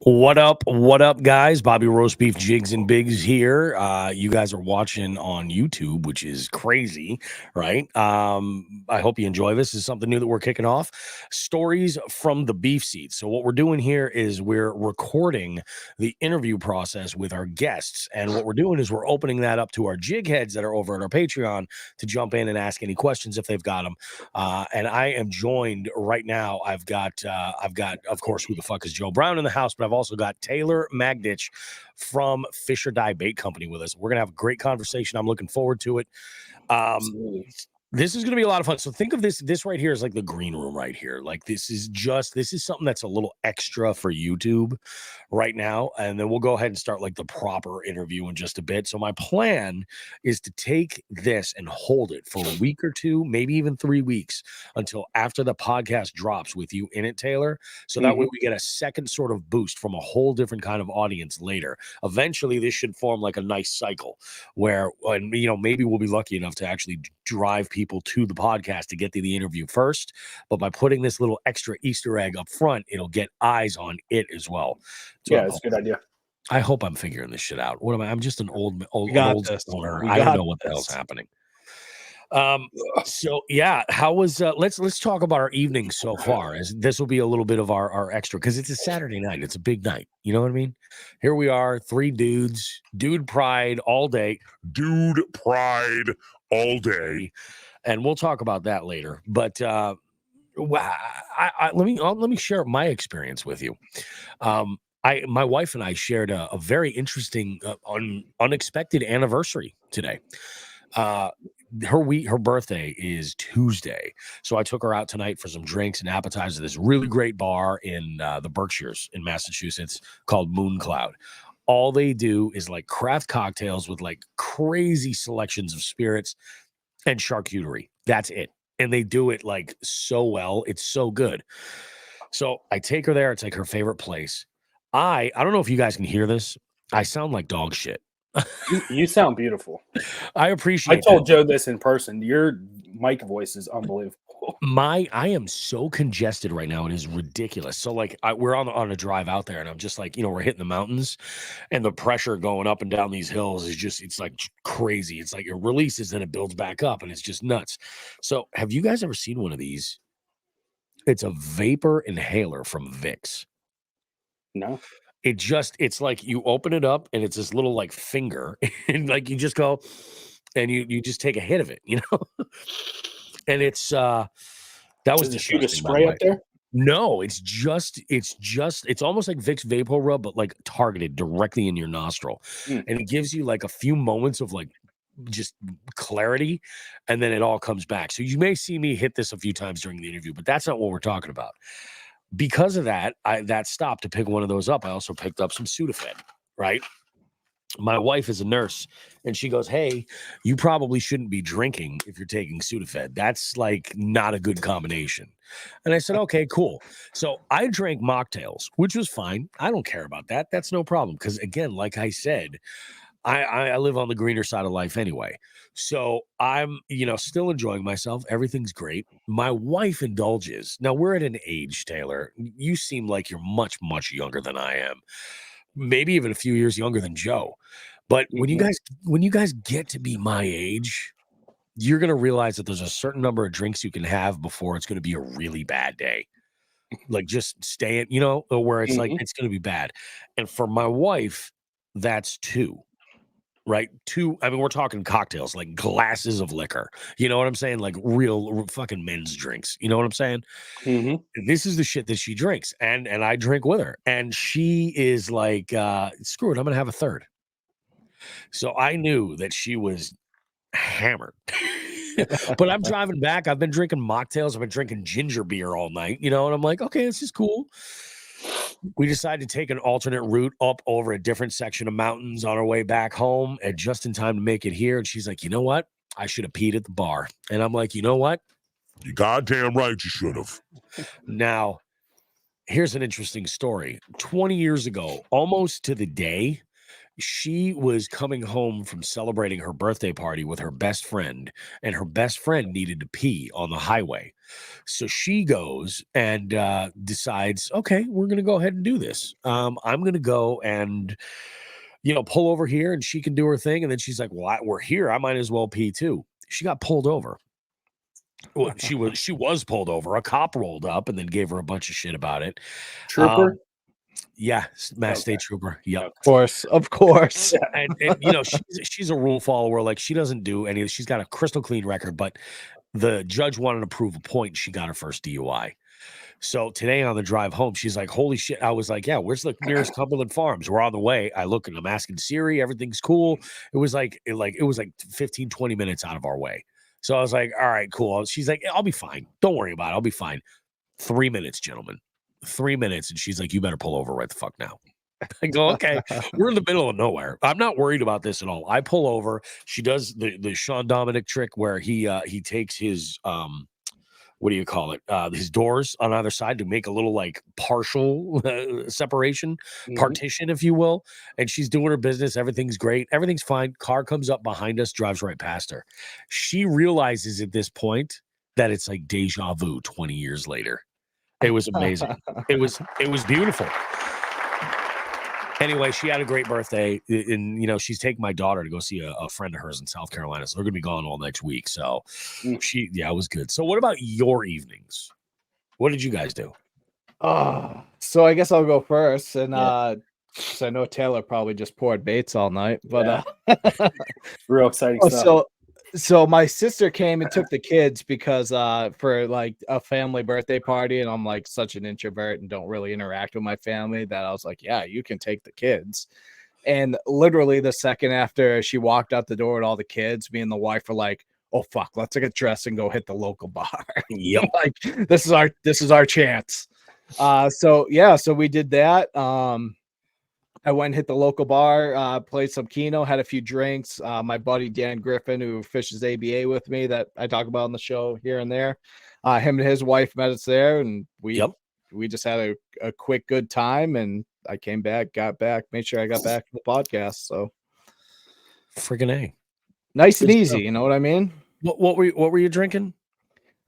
What up, guys? Bobby Roast Beef Jigs and Bigs here. You guys are watching on YouTube, which is crazy, right? I hope you enjoy this. This is something new that we're kicking off. Stories from the beef seat. So what we're doing here is we're recording the interview process with our guests. And what we're doing is we're opening that up to our jig heads that are over at our Patreon to jump in and ask any questions if they've got them. And I am joined right now. I've got, of course, who the fuck is Joe Brown in the house, but I've also got Taylor Magditch from Fish or Die Bait Company with us. We're gonna have a great conversation. I'm looking forward to it. This is going to be a lot of fun. So think of this right here is like the green room right here. Like this is something that's a little extra for YouTube right now. And then we'll go ahead and start like the proper interview in just a bit. So my plan is to take this and hold it for a week or two, maybe even 3 weeks until after the podcast drops with you in it, Taylor. So that way we get a second sort of boost from a whole different kind of audience later. Eventually this should form like a nice cycle where, and maybe we'll be lucky enough to actually drive people to the podcast to get to the interview first, but by putting this little extra Easter egg up front, it'll get eyes on it as well. So yeah, it's a good idea. I hope I'm figuring this shit out. What am I? I'm just an old owner. I don't know what the hell's happening. So yeah, how was let's talk about our evening so far, as this will be a little bit of our extra because it's a Saturday night. It's a big night. You know what I mean? Here we are, 3 dudes, dude pride all day, and we'll talk about that later. But let me share my experience with you. My wife and I shared a very interesting, unexpected anniversary today. Her birthday is Tuesday, so I took her out tonight for some drinks and appetizers at this really great bar in the Berkshires in Massachusetts called Moon Cloud. All they do is like craft cocktails with like crazy selections of spirits and charcuterie. That's it. And they do it like so well. It's so good. So I take her there. It's like her favorite place. I don't know if you guys can hear this. I sound like dog shit. You sound beautiful. I appreciate I told Joe this in person. Your mic voice is unbelievable. I am so congested right now. It is ridiculous. So like we're on a drive out there and I'm just like, we're hitting the mountains and the pressure going up and down these hills is just, it's like crazy. It's like it releases and it builds back up and it's just nuts. So have you guys ever seen one of these? It's a vapor inhaler from Vicks. No. It's like you open it up and it's this little like finger and like you just go and you just take a hit of it, and it's that was Does it shoot a spray up there? No, it's almost like Vicks Vapor Rub, but like targeted directly in your nostril. And it gives you like a few moments of like just clarity, and then it all comes back. So you may see me hit this a few times during the interview, but that's not what we're talking about. Because of that, that stopped to pick one of those up. I also picked up some Sudafed, right? My wife is a nurse, and she goes, "Hey, you probably shouldn't be drinking if you're taking Sudafed. That's like not a good combination." And I said, "Okay, cool." So I drank mocktails, which was fine. I don't care about that. That's no problem. Because again, like I said, I live on the greener side of life anyway. So I'm, still enjoying myself. Everything's great. My wife indulges. Now we're at an age, Taylor. You seem like you're much, much younger than I am. Maybe even a few years younger than Joe. But when you guys get to be my age, you're going to realize that there's a certain number of drinks you can have before it's going to be a really bad day. Like just stay it, where it's like, it's going to be bad. And for my wife, that's 2. Right? 2, I mean, we're talking cocktails, like glasses of liquor. You know what I'm saying? Like real fucking men's drinks. You know what I'm saying? This is the shit that she drinks, and I drink with her. And she is like, screw it, I'm gonna have a third. So I knew that she was hammered. But I'm driving back. I've been drinking mocktails. I've been drinking ginger beer all night, and I'm like, okay, this is cool. We decided to take an alternate route up over a different section of mountains on our way back home, and just in time to make it here. And she's like, "You know what? I should have peed at the bar." And I'm like, "You know what? You goddamn right you should have." Now, here's an interesting story. 20 years ago, almost to the day, She was coming home from celebrating her birthday party with her best friend, and her best friend needed to pee on the highway. So she goes and decides, okay, we're going to go ahead and do this. I'm going to go and, pull over here and she can do her thing. And then she's like, well, we're here. I might as well pee too. She got pulled over. Well, she was pulled over. A cop rolled up and then gave her a bunch of shit about it. Trooper. Yeah, Mass State Trooper. Yep. Of course. And she's a rule follower. Like, she doesn't do any. She's got a crystal clean record, but the judge wanted to prove a point. And she got her first DUI. So today on the drive home, she's like, holy shit. I was like, yeah, where's the nearest Cumberland Farms? We're on the way. I look and I'm asking Siri, everything's cool. It was like 15, 20 minutes out of our way. So I was like, all right, cool. She's like, I'll be fine. Don't worry about it. I'll be fine. 3 minutes, gentlemen. 3 minutes. And she's like, you better pull over right the fuck now. I go, okay, we're in the middle of nowhere. I'm not worried about this at all. I pull over. She does the Sean Dominic trick where he takes his what do you call it? His doors on either side to make a little like partial separation, partition, if you will. And she's doing her business. Everything's great. Everything's fine. Car comes up behind us, drives right past her. She realizes at this point that it's like deja vu 20 years later. It was amazing. It was beautiful. Anyway, she had a great birthday, and she's taking my daughter to go see a friend of hers in South Carolina, so they're gonna be gone all next week. So, it was good. So, what about your evenings? What did you guys do? So I guess I'll go first, and so I know Taylor probably just poured baits all night, but real exciting stuff. So my sister came and took the kids because for like a family birthday party, and I'm like such an introvert and don't really interact with my family that I was like, yeah, you can take the kids. And literally the second after she walked out the door with all the kids, me and the wife were like, oh fuck, let's get dressed and go hit the local bar. Yep. Like this is our chance. So we did that. I went and hit the local bar, played some Keno, had a few drinks. My buddy Dan Griffin, who fishes ABA with me, that I talk about on the show here and there, him and his wife met us there, and we just had a quick good time. And I came back, got back, made sure I got back to the podcast. So, friggin' A, nice and easy. You know what I mean? What were you drinking?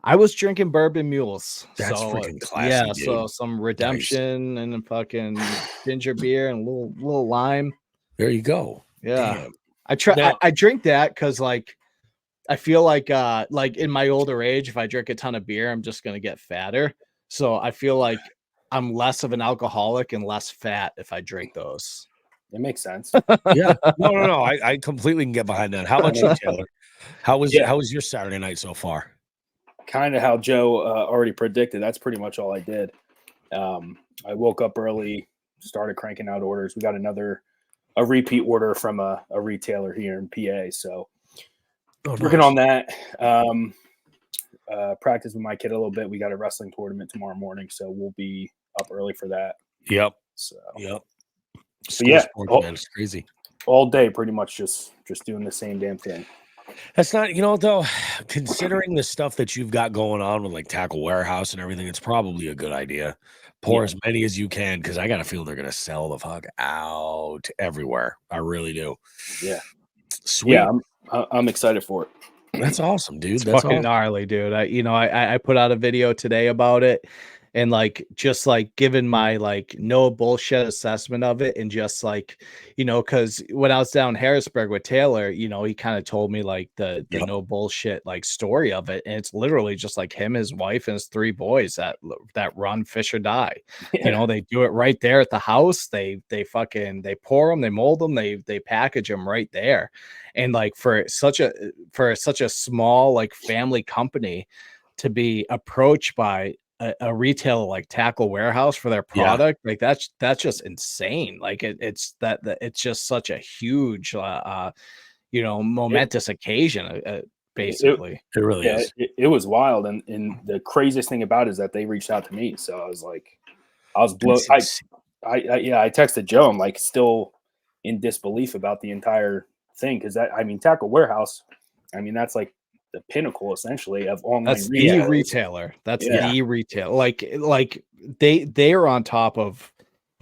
I was drinking bourbon mules. That's freaking classy. Yeah, dude. so some Redemption and then fucking ginger beer and a little lime. There you go. Yeah. Damn. I drink that because like I feel like in my older age, if I drink a ton of beer, I'm just gonna get fatter. So I feel like I'm less of an alcoholic and less fat if I drink those. It makes sense. Yeah. No. I completely can get behind that. How about you, Taylor? How was your Saturday night so far? Kind of how Joe already predicted. That's pretty much all I did. I woke up early, started cranking out orders. We got a repeat order from a retailer here in PA. So working on that. Practice with my kid a little bit. We got a wrestling tournament tomorrow morning, so we'll be up early for that. Yep. So sports, man, it's crazy. All day, pretty much just doing the same damn thing. That's not, though, considering the stuff that you've got going on with like Tackle Warehouse and everything, it's probably a good idea. Pour as many as you can, because I got a feeling they're going to sell the fuck out everywhere. I really do. Yeah. Sweet. Yeah, I'm excited for it. That's awesome, dude. It's That's fucking awesome. gnarly, dude. I put out a video today about it, and like just like giving my like no bullshit assessment of it, and just like because when I was down Harrisburg with Taylor, he kind of told me like the no bullshit like story of it, and it's literally just like him, his wife, and his 3 boys that run Fish or Die. Yeah. They do it right there at the house. They pour them, they mold them, they package them right there. And like for such a small like family company to be approached by a retailer like Tackle Warehouse for their product, like that's just insane. Like it's just such a huge momentous occasion, basically. It really is. It was wild, and the craziest thing about it is that they reached out to me. So I was blown. I texted Joe. I'm like still in disbelief about the entire thing, because Tackle Warehouse, that's like the pinnacle essentially of online. That's the retailer. That's the retailer. Like they are on top of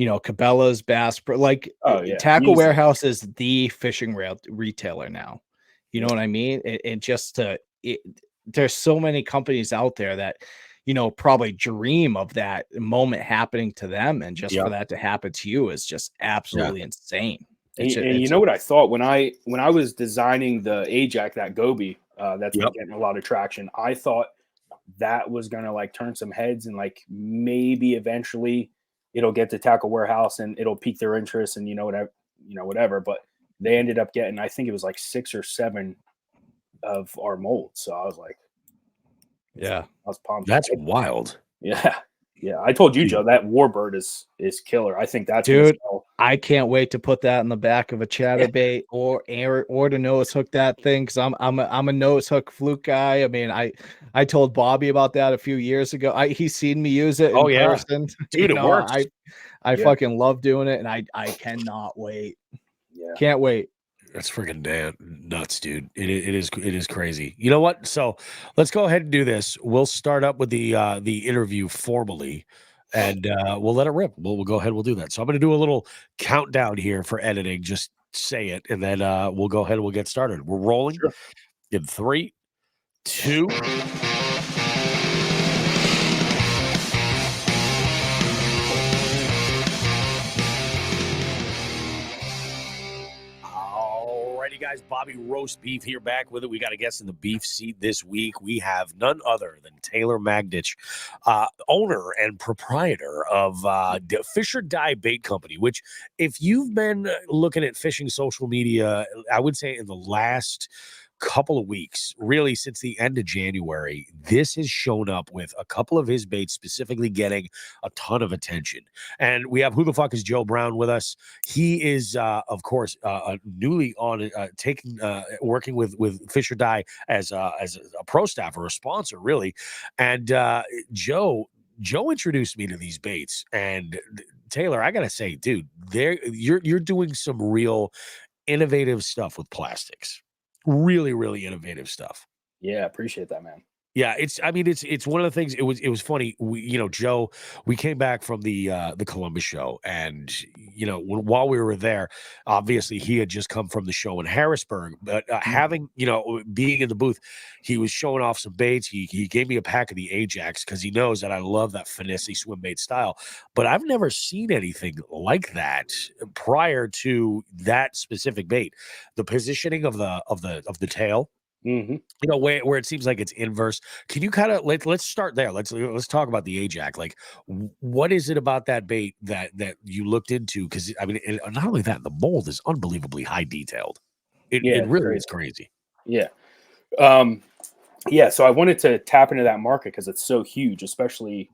Cabela's, Bass Pro, like Oh yeah, Tackle easy. Warehouse is the fishing retailer now. You know what I mean? And just there's so many companies out there that, probably dream of that moment happening to them. And just for that to happen to you is just absolutely insane. And you know what I thought when I was designing the Ajax, that Goby, that's been getting a lot of traction. I thought that was gonna like turn some heads and like maybe eventually it'll get to Tackle Warehouse and it'll pique their interest and whatever. But they ended up getting, I think it was like 6 or 7 of our molds. So I was like, yeah, I was pumped. That's wild. Yeah. Yeah. I told you, Joe, that Warbird is killer. I think that's dude. I can't wait to put that in the back of a chatterbait or to nose hook that thing, because I'm a nose hook fluke guy. I mean, I told Bobby about that a few years ago. He's seen me use it in person. Dude, it works. I fucking love doing it, and I cannot wait. Yeah. Can't wait. That's freaking damn nuts, dude. It is crazy. You know what? So let's go ahead and do this. We'll start up with the interview formally, and we'll let it rip. We'll go ahead. We'll do that. So I'm going to do a little countdown here for editing. Just say it, and then we'll go ahead and we'll get started. We're rolling in 3, 2. Alrighty, guys. Bobby Roast Beef here, back with it. We got a guest in the beef seat this week. We have none other than Taylor Magditch, owner and proprietor of Fisher Dye Bait Company, which, if you've been looking at fishing social media, I would say in the last couple of weeks, really since the end of January, this has shown up with a couple of his baits specifically getting a ton of attention. And we have Who the Fuck is Joe Brown with us. He is, of course, newly on working with Fisher Dye as a pro staff or a sponsor, really. And Joe introduced me to these baits, and Taylor, I gotta say, dude, you're doing some real innovative stuff with plastics. Really, really innovative stuff. Yeah, appreciate that, man. Yeah, it's one of the things. It was funny. Joe, we came back from the Columbus show, and while we were there, obviously he had just come from the show in Harrisburg. But having being in the booth, he was showing off some baits. He gave me a pack of the Ajax because he knows that I love that finessey swim bait style. But I've never seen anything like that prior to that specific bait. The positioning of the tail. Mm-hmm. Where it seems like it's inverse. Can you kind of let's start there. Let's talk about the Ajax. Like, what is it about that bait that you looked into? Because I mean, not only that, the mold is unbelievably high detailed. It really is crazy. Yeah. So I wanted to tap into that market because it's so huge, especially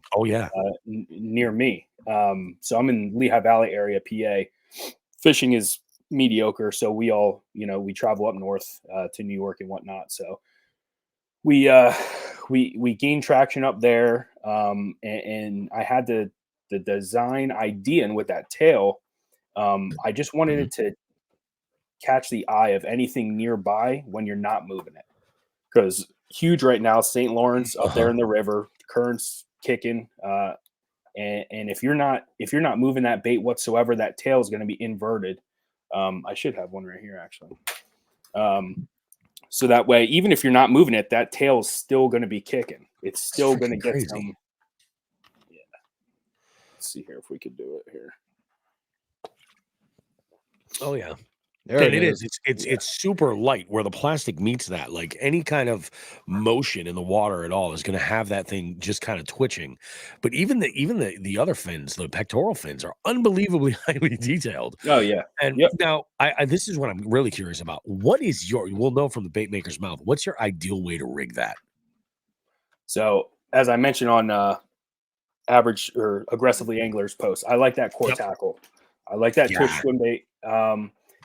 near me. So I'm in Lehigh Valley area, PA. Fishing is mediocre, so we all we travel up north to New York and whatnot, so we gained traction up there, and I had the design idea, and with that tail, I just wanted it to catch the eye of anything nearby when you're not moving it, because huge right now, St. Lawrence up there in the river, currents kicking, and if you're not moving that bait whatsoever, that tail is going to be inverted. I should have one right here, actually. So that way, even if you're not moving it, that tail is still going to be kicking. It's still going to get some. Yeah. Let's see here if we could do it here. Oh yeah. There and it is. It's super light where the plastic meets that. Like any kind of motion in the water at all is going to have that thing just kind of twitching. But even the other fins, the pectoral fins, are unbelievably highly detailed. Oh yeah. And now this is what I'm really curious about. What is we'll know from the bait maker's mouth, what's your ideal way to rig that? So as I mentioned on average or aggressively anglers post, I like that core tackle. I like that twitch swim bait.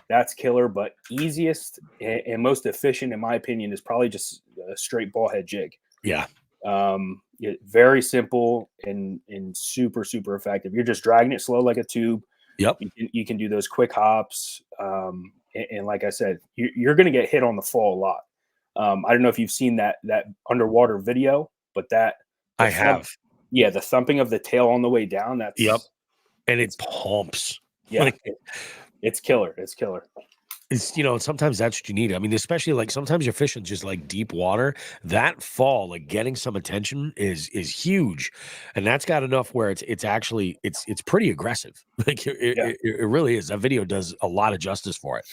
That's killer, but easiest and most efficient, in my opinion, is probably just a straight ball head jig. Yeah. Very simple and super, super effective. You're just dragging it slow like a tube. Yep. You can do those quick hops. And like I said, you're going to get hit on the fall a lot. I don't know if you've seen that underwater video, but I have. Yeah, the thumping of the tail on the way down. That's and it pumps. Yeah, Like, it's killer. It's killer. it's, sometimes that's what you need. I mean, especially like sometimes you're fishing just like deep water. That fall, like getting some attention is huge, and that's got enough where it's actually it's pretty aggressive. Like Yeah. it really is. That video does a lot of justice for it.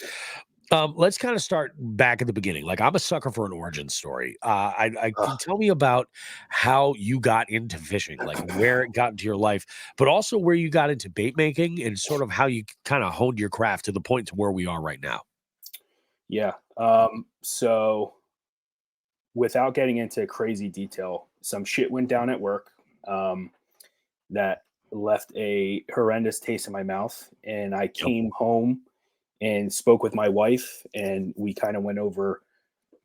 Let's kind of start back at the beginning. Like, I'm a sucker for an origin story. I can tell me about how you got into fishing, like where it got into your life, but also where you got into bait making and sort of how you kind of honed your craft to the point to where we are right now. Yeah. So without getting into crazy detail, some shit went down at work that left a horrendous taste in my mouth. And I came home and spoke with my wife, and we kind of went over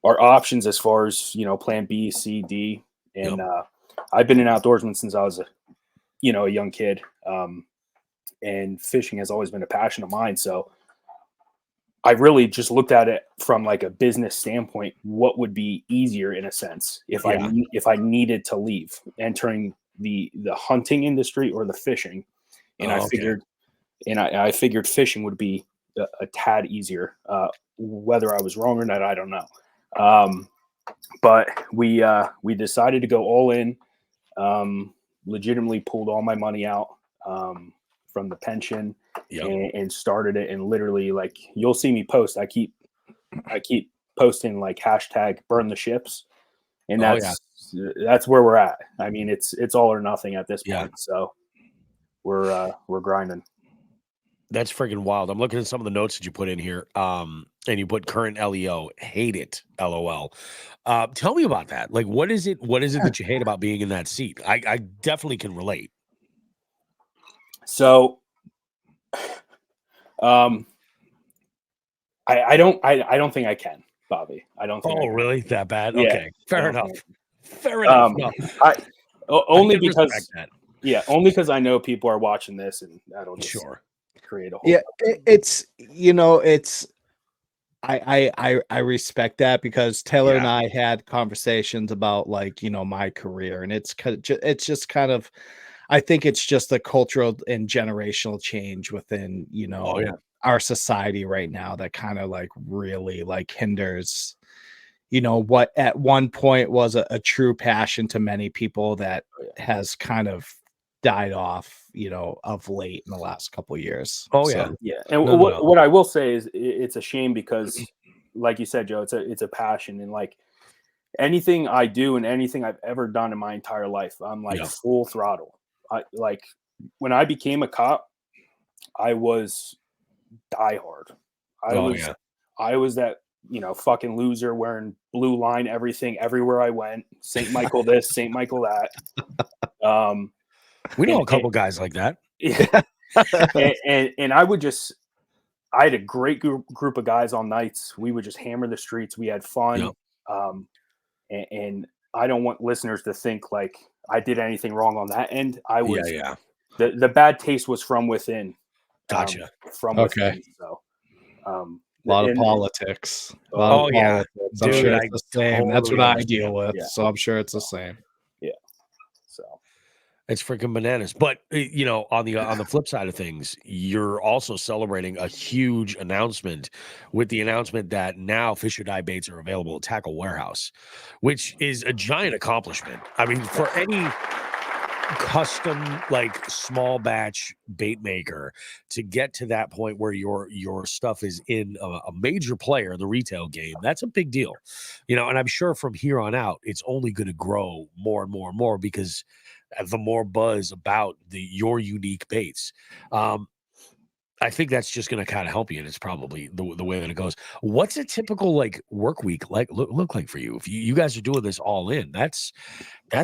our options as far as, plan B, C, D. And I've been an outdoorsman since I was a young kid. And fishing has always been a passion of mine. So I really just looked at it from like a business standpoint. What would be easier in a sense if I needed to leave, entering the hunting industry or the fishing? And I figured fishing would be a tad easier. Whether I was wrong or not, I don't know. But we decided to go all in. Legitimately pulled all my money out from the pension. And started it, and literally, like, you'll see me post. I keep posting like hashtag burn the ships, and that's where we're at. I mean, it's all or nothing at this point. So we're grinding. That's freaking wild. I'm looking at some of the notes that you put in here. And you put current LEO, hate it, LOL. Tell me about that. Like, what is it that you hate about being in that seat? I definitely can relate. So I don't think I can, Bobby. I don't think. Oh, really? That bad? Yeah, okay, fair enough. Fair enough. No. Only because I know people are watching this, and that'll just create a whole. Yeah, I respect that, because Taylor and I had conversations about, like, my career, and it's just kind of, I think it's just a cultural and generational change within, our society right now that kind of like really like hinders, what at one point was a true passion to many people that has kind of died off, of late in the last couple of years. Yeah. And what I will say is it's a shame because, like you said, Joe, it's a passion, and like anything I do and anything I've ever done in my entire life, I'm like full throttle. Like when I became a cop, I was diehard. I was that, fucking loser wearing blue line everything everywhere I went. St. Michael this, St. Michael that. We know a couple guys like that. Yeah. and I had a great group of guys on nights. We would just hammer the streets. We had fun. And I don't want listeners to think like I did anything wrong on that end. I was, the bad taste was from within. Gotcha. Within. So, a lot of politics. Dude, I'm sure it's the same. Totally That's what I deal with. Yeah. So I'm sure it's the same. Yeah. So it's freaking bananas. But on the flip side of things, you're also celebrating a huge announcement with the announcement that now Fish or Die baits are available at Tackle Warehouse, which is a giant accomplishment. I mean, for any custom, like, small batch bait maker to get to that point where your stuff is in a major player in the retail game, that's a big deal. And I'm sure from here on out it's only going to grow more and more and more, because the more buzz about your unique baits, I think that's just going to kind of help you, and it's probably the way that it goes. What's a typical like work week like look like for you? If you guys are doing this all in, that's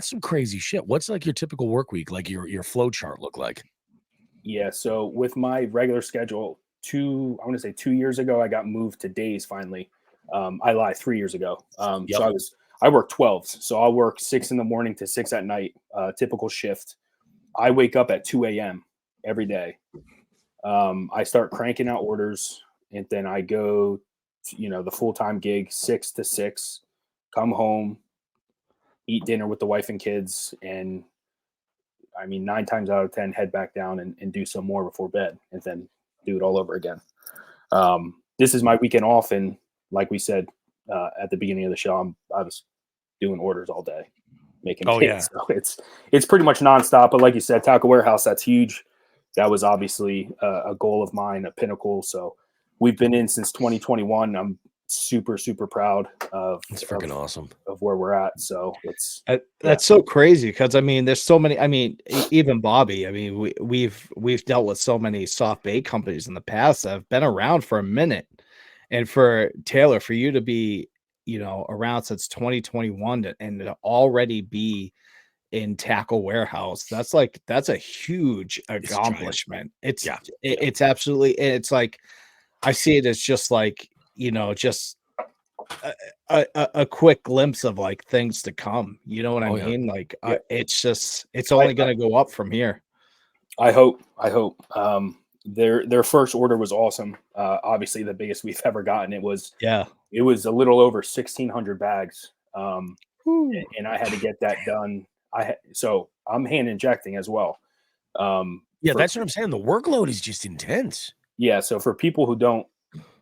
some crazy shit. What's like your typical work week, like your flow chart look like? Yeah, so with my regular schedule, I want to say 2 years ago, I got moved to days finally. I lie, 3 years ago. So I work 12s, so I'll work 6 in the morning to 6 at night, typical shift. I wake up at 2 a.m. every day. I start cranking out orders, and then I go, the full-time gig, 6 to 6, come home, eat dinner with the wife and kids, and I mean, 9 times out of 10, head back down and do some more before bed, and then do it all over again. This is my weekend off, and like we said at the beginning of the show, I was doing orders all day, making pits. So it's pretty much nonstop. But like you said, Taco Warehouse, that's huge. That was obviously a goal of mine, a pinnacle. So we've been in since 2021. I'm super, super proud of it's freaking awesome of where we're at. So that's so crazy, because I mean, there's so many. I mean, even Bobby. I mean, we've dealt with so many soft bait companies in the past that have been around for a minute, and for Taylor, for you to be, you know, around since 2021 and to already be in Tackle Warehouse, that's a huge accomplishment. It's absolutely, it's like, I see it as just like, you know, just a quick glimpse of like things to come. You know what I mean? Like it's only going to go up from here. I hope. Their first order was awesome. Obviously the biggest we've ever gotten. It was a little over 1,600 bags. And I had to get that done. So I'm hand injecting as well. That's what I'm saying. The workload is just intense. Yeah. So for people who don't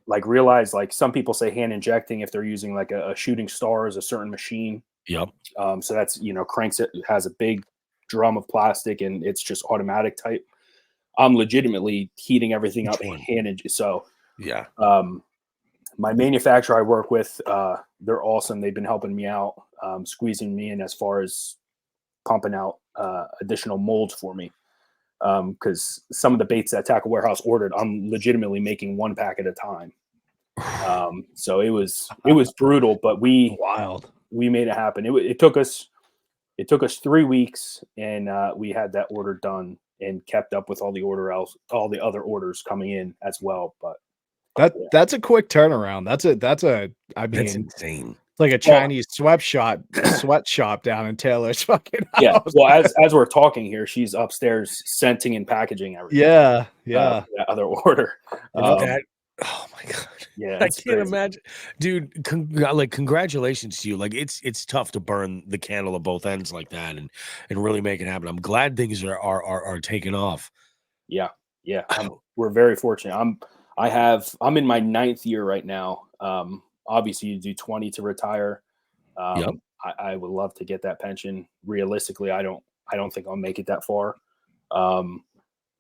like realize, like some people say hand injecting if they're using like a shooting star as a certain machine. Yep. So that's, you know, cranks it, has a big drum of plastic and it's just automatic type. I'm legitimately heating everything up hand. So my manufacturer I work with, they're awesome. They've been helping me out, squeezing me in as far as pumping out additional molds for me. Because some of the baits that Tackle Warehouse ordered, I'm legitimately making 1 pack at a time. So it was brutal, but we made it happen. It took us 3 weeks, and we had that order done and kept up with all the other orders coming in as well. But that's a quick turnaround. That's insane. Like a Chinese sweatshop down in Taylor's fucking house. Yeah. Well, as we're talking here, she's upstairs scenting and packaging everything. Yeah. That other order. Oh my God. Yeah. I can't imagine, dude. Congratulations to you. Like it's tough to burn the candle at both ends like that and really make it happen. I'm glad things are taking off. Yeah. We're very fortunate. I'm in my 9th year right now. Obviously you do 20 to retire. I would love to get that pension. Realistically, I don't think I'll make it that far.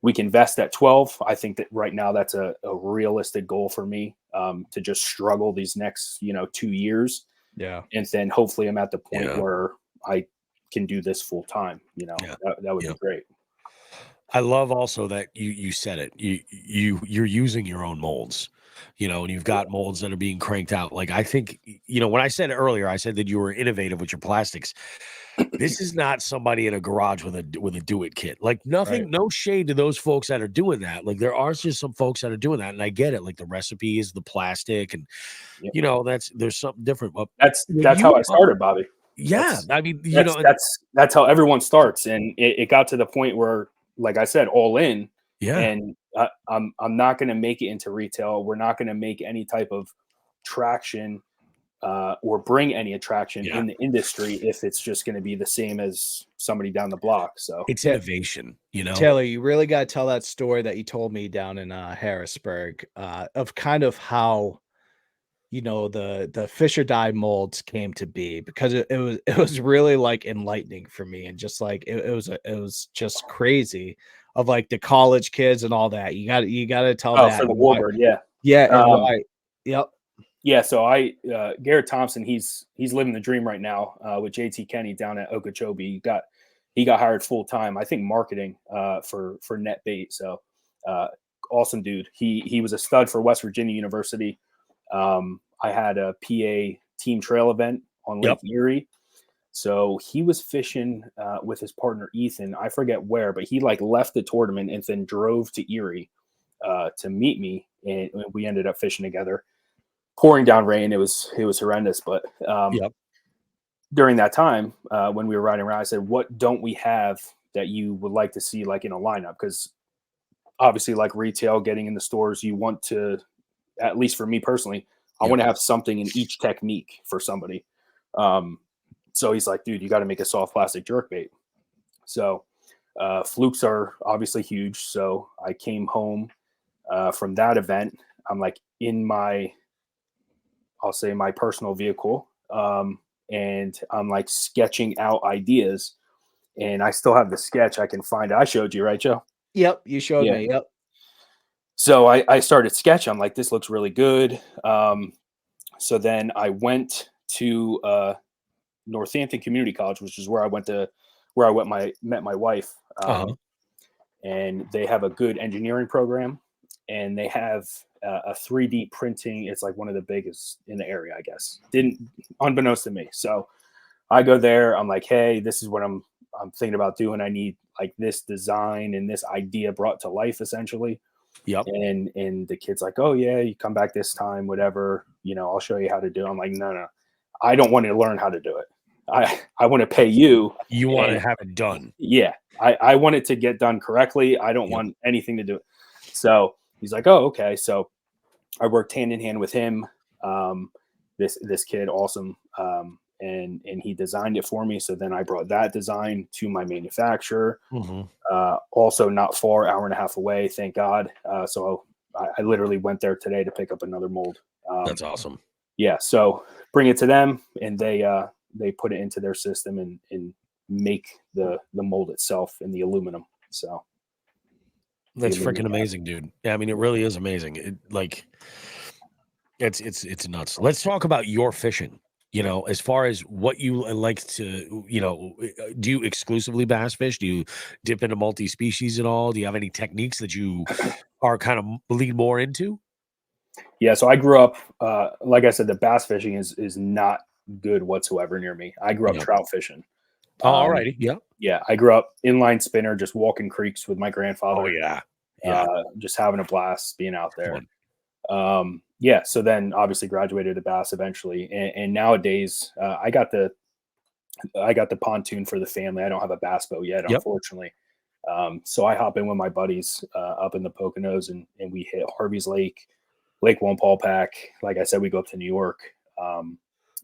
We can vest at 12. I think that right now that's a realistic goal for me, to just struggle these next, 2 years. Yeah. And then hopefully I'm at the point where I can do this full time. That would be great. I love also that you said it. You're using your own molds, and you've got molds that are being cranked out. Like I think, when I said earlier, I said that you were innovative with your plastics. This is not somebody in a garage with a do-it kit. Like nothing, no shade to those folks that are doing that. Like there are just some folks that are doing that, and I get it. Like the recipe is the plastic, and there's something different. But that's how I started, Bobby. Yeah, I mean, that's how everyone starts, and it got to the point where, like I said, all in. Yeah. And I'm not going to make it into retail. We're not going to make any type of traction or bring any attraction in the industry if it's just going to be the same as somebody down the block. So it's innovation, Taylor, you really got to tell that story that you told me down in Harrisburg of kind of how the fish or die molds came to be, because it was really like enlightening for me, and just like it was just crazy of like the college kids and all that. You got to tell that for the Warbird, yeah. So Garrett Thompson, he's living the dream right now with JT Kenny down at Okeechobee. He got hired full time, I think, marketing for net bait. So awesome dude. He was a stud for West Virginia University. I had a PA team trail event on Lake Erie. So he was fishing with his partner, Ethan. I forget where, but he left the tournament and then drove to Erie to meet me. And we ended up fishing together, pouring down rain. It was horrendous. But during that time, when we were riding around, I said, what don't we have that you would like to see in a lineup? Because obviously retail, getting in the stores, you want to, at least for me personally, I want to have something in each technique for somebody. So he's like, dude, you got to make a soft plastic jerkbait. So Flukes are obviously huge. So I came home from that event. I'm like in I'll say my personal vehicle. And I'm like sketching out ideas, and I still have the sketch. I can find it. I showed you, right, Joe? Yep, you showed Yeah. me. Yep. So I started sketching. I'm like, this looks really good. So then I went to Northampton Community College, which is where I met my wife. And they have a good engineering program, and they have a 3D printing. It's like one of the biggest in the area, I guess. Unbeknownst to me. So I go there. I'm like, hey, this is what I'm thinking about doing. I need like this design and this idea brought to life, essentially. Yep. And the kid's like, oh yeah, you come back this time, whatever. I'll show you how to do it. I'm like, no, I don't want to learn how to do it. I want to pay you. You want to have it done. Yeah. I want it to get done correctly. I don't want anything to do it. So he's like, oh, okay. So I worked hand in hand with him. This kid, awesome. And he designed it for me. So then I brought that design to my manufacturer. Also not far, hour and a half away, thank God. So I literally went there today to pick up another mold. That's awesome. Yeah. So bring it to them, and they put it into their system and make the mold itself in the aluminum. So that's freaking amazing, dude. Yeah, I mean, it really is amazing. It's nuts. Let's talk about your fishing. As far as what you like to, do you exclusively bass fish? Do you dip into multi-species at all? Do you have any techniques that you are kind of lead more into? Yeah. So I grew up, like I said, the bass fishing is not good whatsoever near me. I grew up trout fishing. Oh, all righty. Yeah. Yeah. I grew up inline spinner, just walking creeks with my grandfather. Oh, yeah. Yeah. Just having a blast being out there. Yeah. So then obviously graduated to bass eventually. And nowadays I got the pontoon for the family. I don't have a bass boat yet, unfortunately. So I hop in with my buddies up in the Poconos, and we hit Harvey's Lake Wallenpaupack. Like I said, we go up to New York.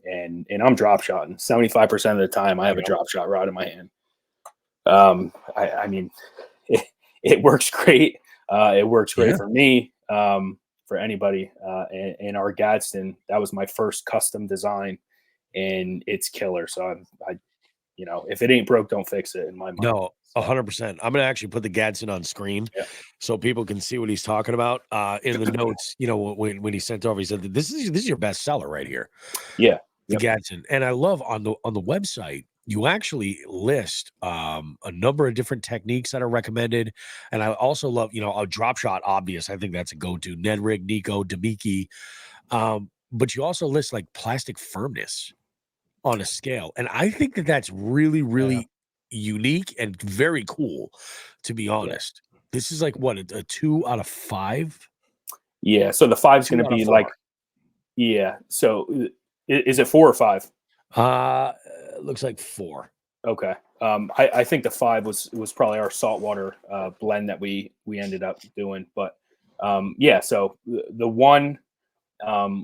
And I'm drop shotting 75% of the time. I have a drop shot rod in my hand. I mean, it works great. It works great for me. For anybody, and our Gadsden, that was my first custom design, and it's killer. So I if it ain't broke, don't fix it in my mind. No, 100%. I'm going to actually put the Gadsden on screen so people can see what he's talking about. In the notes, when he sent over, he said that this is your best seller right here. Yeah. The Gadsden. And I love on the website, you actually list a number of different techniques that are recommended. And I also love, a drop shot, obvious. I think that's a go-to. Ned Rig, Nico, Demiki. But you also list like plastic firmness on a scale. And I think that that's really, really unique and very cool, to be honest. This is like what, a 2 out of 5? Yeah. So the 5's going to be like, So is it 4 or 5? Looks like 4. Okay. I think the 5 was probably our saltwater blend that we ended up doing. But so the 1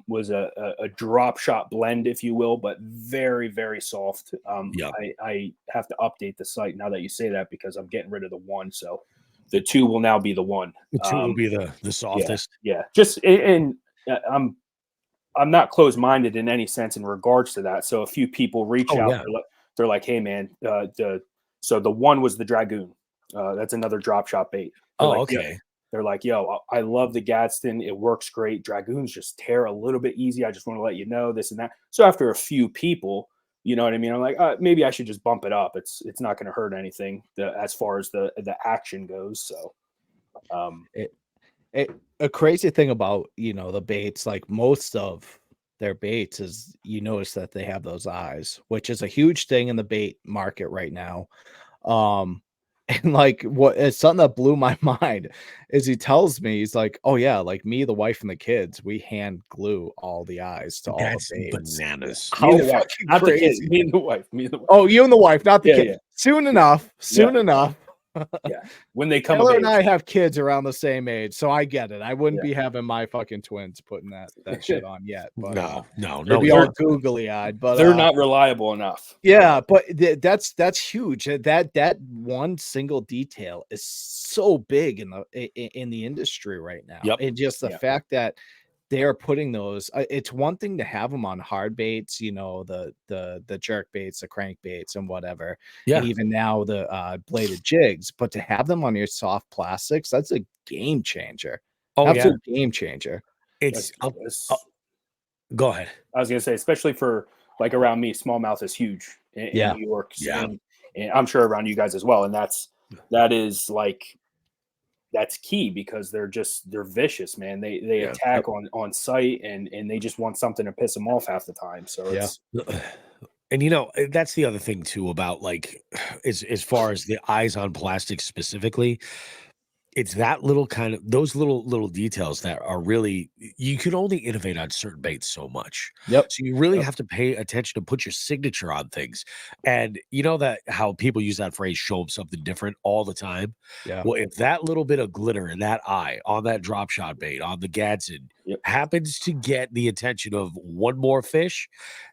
was a drop shot blend, if you will, but very, very soft. I have to update the site now that you say that, because I'm getting rid of the 1. So the 2 will now be the 1. The 2 will be the softest. Yeah. Just, and I'm not closed-minded in any sense in regards to that. So a few people reach out. They're like, hey man, so the 1 was the Dragoon. That's another drop shot bait. Okay. They're like, yo, I love the Gadsden. It works great. Dragoons just tear a little bit easy. I just want to let you know this and that. So after a few people, you know what I mean? I'm like, maybe I should just bump it up. It's not going to hurt anything as far as the action goes. So a crazy thing about, the baits, like most of their baits, is you notice that they have those eyes, which is a huge thing in the bait market right now. And like it's something that blew my mind is he tells me, he's like, oh yeah, like me, the wife, and the kids, we hand glue all the eyes to all the baits. Bananas. How not the kids, me and the wife. Oh, you and the wife, not the kid. Soon enough. Yeah. When they come Taylor of and age. I have kids around the same age, so I get it. I wouldn't Yeah. be having my fucking twins putting that shit on yet. But No. they'd be all googly eyed. But they're not reliable enough. Yeah, but that's huge. That one single detail is so big in the industry right now. Yep. And just the fact that they are putting those. It's one thing to have them on hard baits, you know, the jerk baits, the crank baits, and whatever. Yeah. And even now the bladed jigs, but to have them on your soft plastics, that's a game changer. Oh, absolute game changer. It's go ahead. I was gonna say, especially for like around me, smallmouth is huge in New York, and I'm sure around you guys as well. And that is like that's key because they're vicious, man. They attack on sight and they just want something to piss them off half the time. So it's and you know, that's the other thing too about like as far as the eyes on plastic specifically. It's that little kind of those little details that are really you can only innovate on certain baits so much. Yep. So you really have to pay attention to put your signature on things. And you know that how people use that phrase, show them something different all the time. Yeah. Well, if that little bit of glitter in that eye on that drop shot bait on the Gadsden happens to get the attention of one more fish,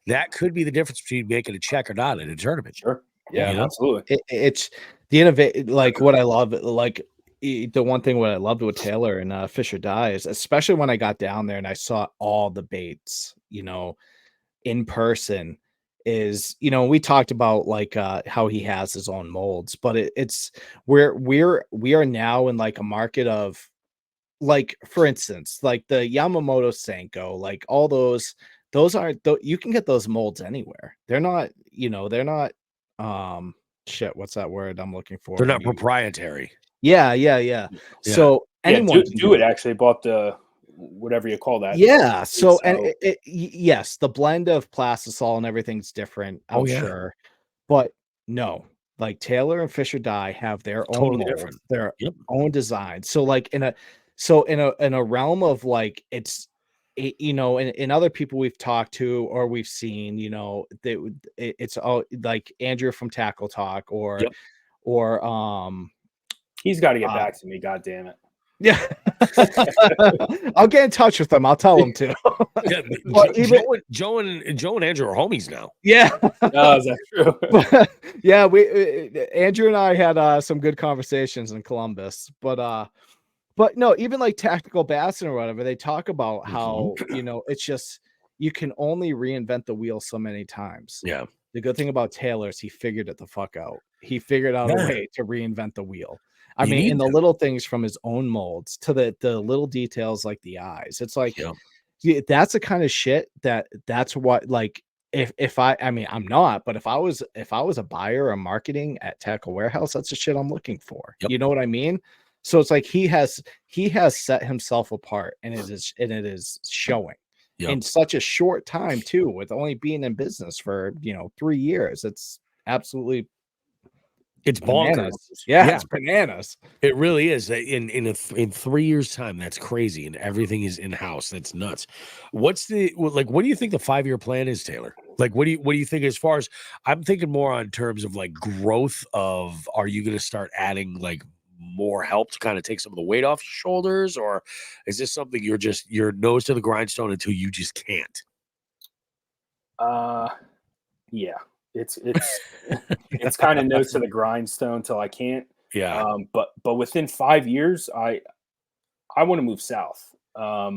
that could be the difference between making a check or not in a tournament. Sure. Yeah, absolutely. It's the innovate like what I love, like the one thing what I loved with Taylor and Fish or Die is, especially when I got down there and I saw all the baits, you know, in person, is, you know, we talked about like how he has his own molds, but it's we are now in like a market of, like, for instance, like the Yamamoto Senko, like all those aren't you can get those molds anywhere. They're not, you know, they're not shit, what's that word I'm looking for? They're not proprietary. Yeah. So anyone do it actually bought the whatever you call that. Yeah. So and yes, the blend of plastisol and everything's different, I'm sure. But no, like Taylor and Fish or Die have their own mold, their own design. So like in a realm of like you know, in other people we've talked to or we've seen, you know, it's all like Andrew from Tackle Talk or he's got to get back to me. God damn it. Yeah. I'll get in touch with them. I'll tell them to. Joe and Andrew are homies now. Yeah. Oh, is that true? Yeah, Andrew and I had some good conversations in Columbus, but no, even like Tactical Bassin or whatever, they talk about how, you know, it's just you can only reinvent the wheel so many times. Yeah. The good thing about Taylor is he figured it the fuck out. He figured out a way to reinvent the wheel. I mean, in the little things from his own molds to the little details like the eyes. It's like that's the kind of shit that's what, like, if I mean, I'm not, but if I was a buyer or marketing at Tackle Warehouse, that's the shit I'm looking for. You know what I mean? So it's like he has set himself apart, and it is showing in such a short time too, with only being in business for, you know, 3 years. It's absolutely it's bonkers. It's bananas. It really is. In 3 years' time, that's crazy, and everything is in house. That's nuts. What do you think the 5-year plan is, Taylor? Like, what do you think as far as I'm thinking more on terms of like growth of, are you going to start adding like more help to kind of take some of the weight off your shoulders, or is this something you're just your nose to the grindstone until you just can't? Yeah. It's kind of nose to the grindstone till I can't. Yeah. But within 5 years, I want to move south. Half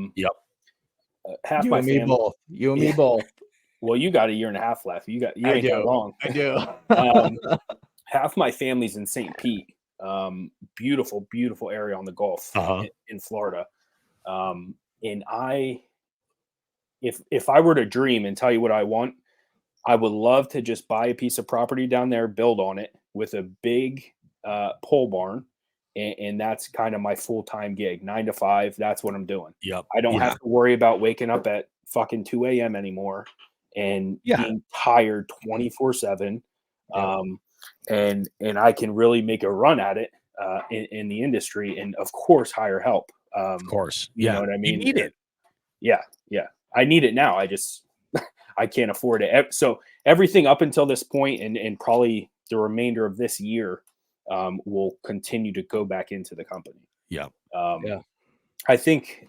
my family, both. You and me both. Well, you got a year and a half left. You ain't that long. I do. Half my family's in St. Pete. Beautiful area on the Gulf in Florida. And if I were to dream and tell you what I want, I would love to just buy a piece of property down there, build on it with a big pole barn. And that's kind of my full-time gig, 9 to 5. That's what I'm doing. Yep. I don't have to worry about waking up at fucking 2 a.m. anymore and being tired 24/7. And I can really make a run at it in the industry, and of course hire help. Of course. You know what I mean? You need it. Yeah. I need it now. I can't afford it. So everything up until this point and probably the remainder of this year, will continue to go back into the company. Yeah. Yeah. I think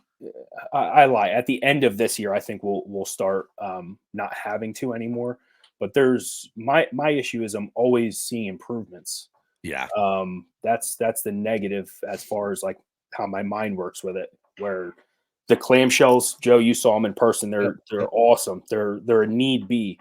I lie. At the end of this year, I think we'll start not having to anymore. But there's my issue is I'm always seeing improvements. Yeah. That's the negative as far as like how my mind works with it. Where the clamshells, Joe, you saw them in person. They're awesome. They're a need be.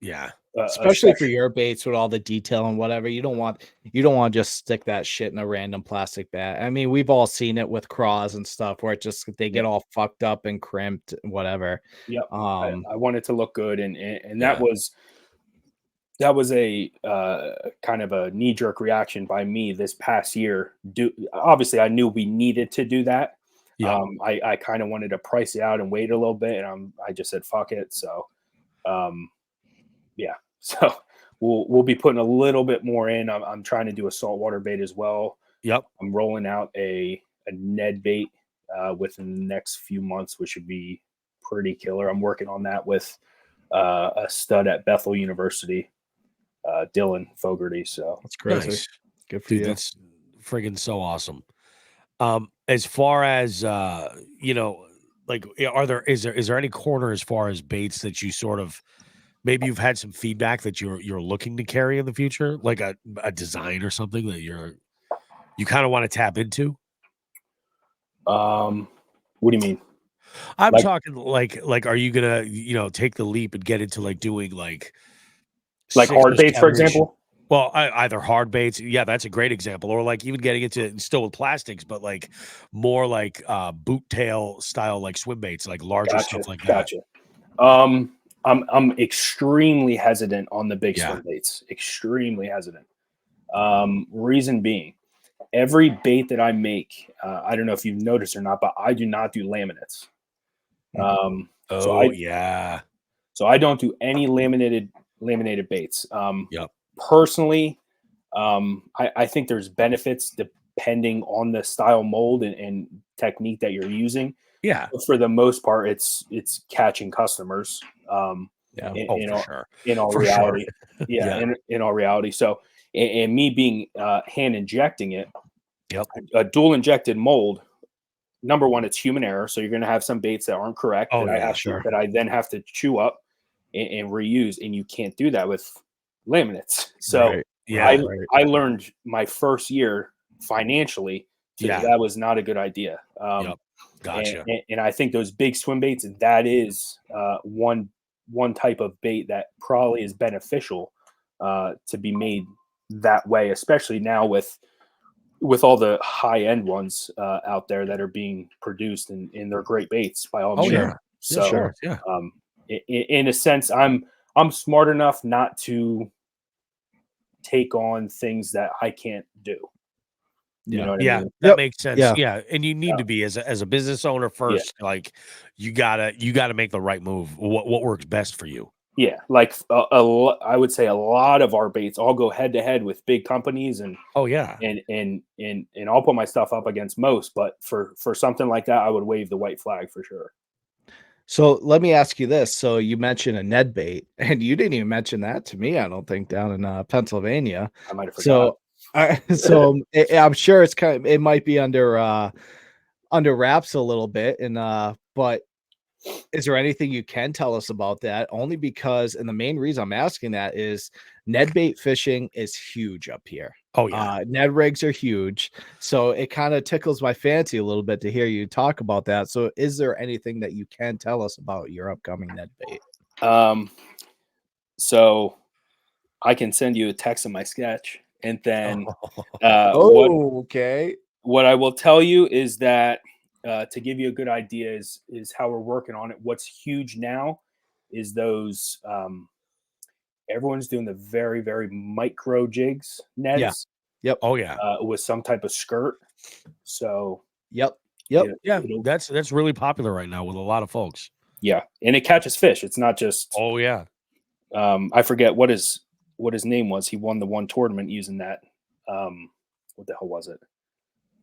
Yeah. Especially for your baits with all the detail and whatever. You don't want to just stick that shit in a random plastic bag. I mean, we've all seen it with craws and stuff where it just they get all fucked up and crimped, whatever. Yep. I want it to look good, and that was a kind of a knee jerk reaction by me this past year. Obviously, I knew we needed to do that. Yeah. I kind of wanted to price it out and wait a little bit, and I just said fuck it. So, yeah. So we'll be putting a little bit more in. I'm trying to do a saltwater bait as well. Yep. I'm rolling out a Ned bait within the next few months, which should be pretty killer. I'm working on that with a stud at Bethel University, Dylan Fogarty. So that's crazy. Nice. Good for you. That's friggin' so awesome. As far as like, is there any corner as far as baits that you sort of maybe you've had some feedback that you're looking to carry in the future, like a design or something that you kind of want to tap into? What do you mean? I'm talking like are you gonna take the leap and get into like doing like hard baits, for coverage? example? Well, either hard baits, yeah, that's a great example, or like even getting into still with plastics, but like more like boot tail style, like swim baits, like larger stuff like that. Gotcha. I'm extremely hesitant on the big swim baits. Extremely hesitant. Reason being, every bait that I make, I don't know if you've noticed or not, but I do not do laminates. So I don't do any laminated baits. Personally, I think there's benefits depending on the style mold and technique that you're using. Yeah. But for the most part, it's catching customers. In all reality. In all reality. So, and me being hand injecting it, a dual injected mold, number one, it's human error. So you're going to have some baits that aren't correct that I then have to chew up and reuse. And you can't do that with laminates. So I learned my first year financially that was not a good idea. Gotcha. And I think those big swim baits, that is one type of bait that probably is beneficial to be made that way, especially now with all the high end ones out there that are being produced, and they're great baits by all means. So, in a sense, I'm smart enough not to take on things that I can't do. You know what I mean? That makes sense. Yeah. And you need to be as a business owner first. Like you gotta make the right move. What works best for you? Yeah, like I would say a lot of our baits all go head to head with big companies, and and I'll put my stuff up against most. But for something like that, I would wave the white flag for sure. So let me ask you this. So you mentioned a Ned bait, and you didn't even mention that to me, I don't think, down in Pennsylvania. I might have forgotten. So I'm sure it might be under wraps a little bit, and but is there anything you can tell us about that? Only because, and the main reason I'm asking that is Ned bait fishing is huge up here. Oh yeah, Ned rigs are huge, so it kind of tickles my fancy a little bit to hear you talk about that. So is there anything that you can tell us about your upcoming Ned bait? So I can send you a text of my sketch. And then what I will tell you is that to give you a good idea is how we're working on it. What's huge now is those everyone's doing the very, very micro jigs nets. Yeah. Yep. Oh yeah. With some type of skirt. So Yep. That's really popular right now with a lot of folks. Yeah. And it catches fish. It's not just I forget what his name was. He won the one tournament using that. What the hell was it?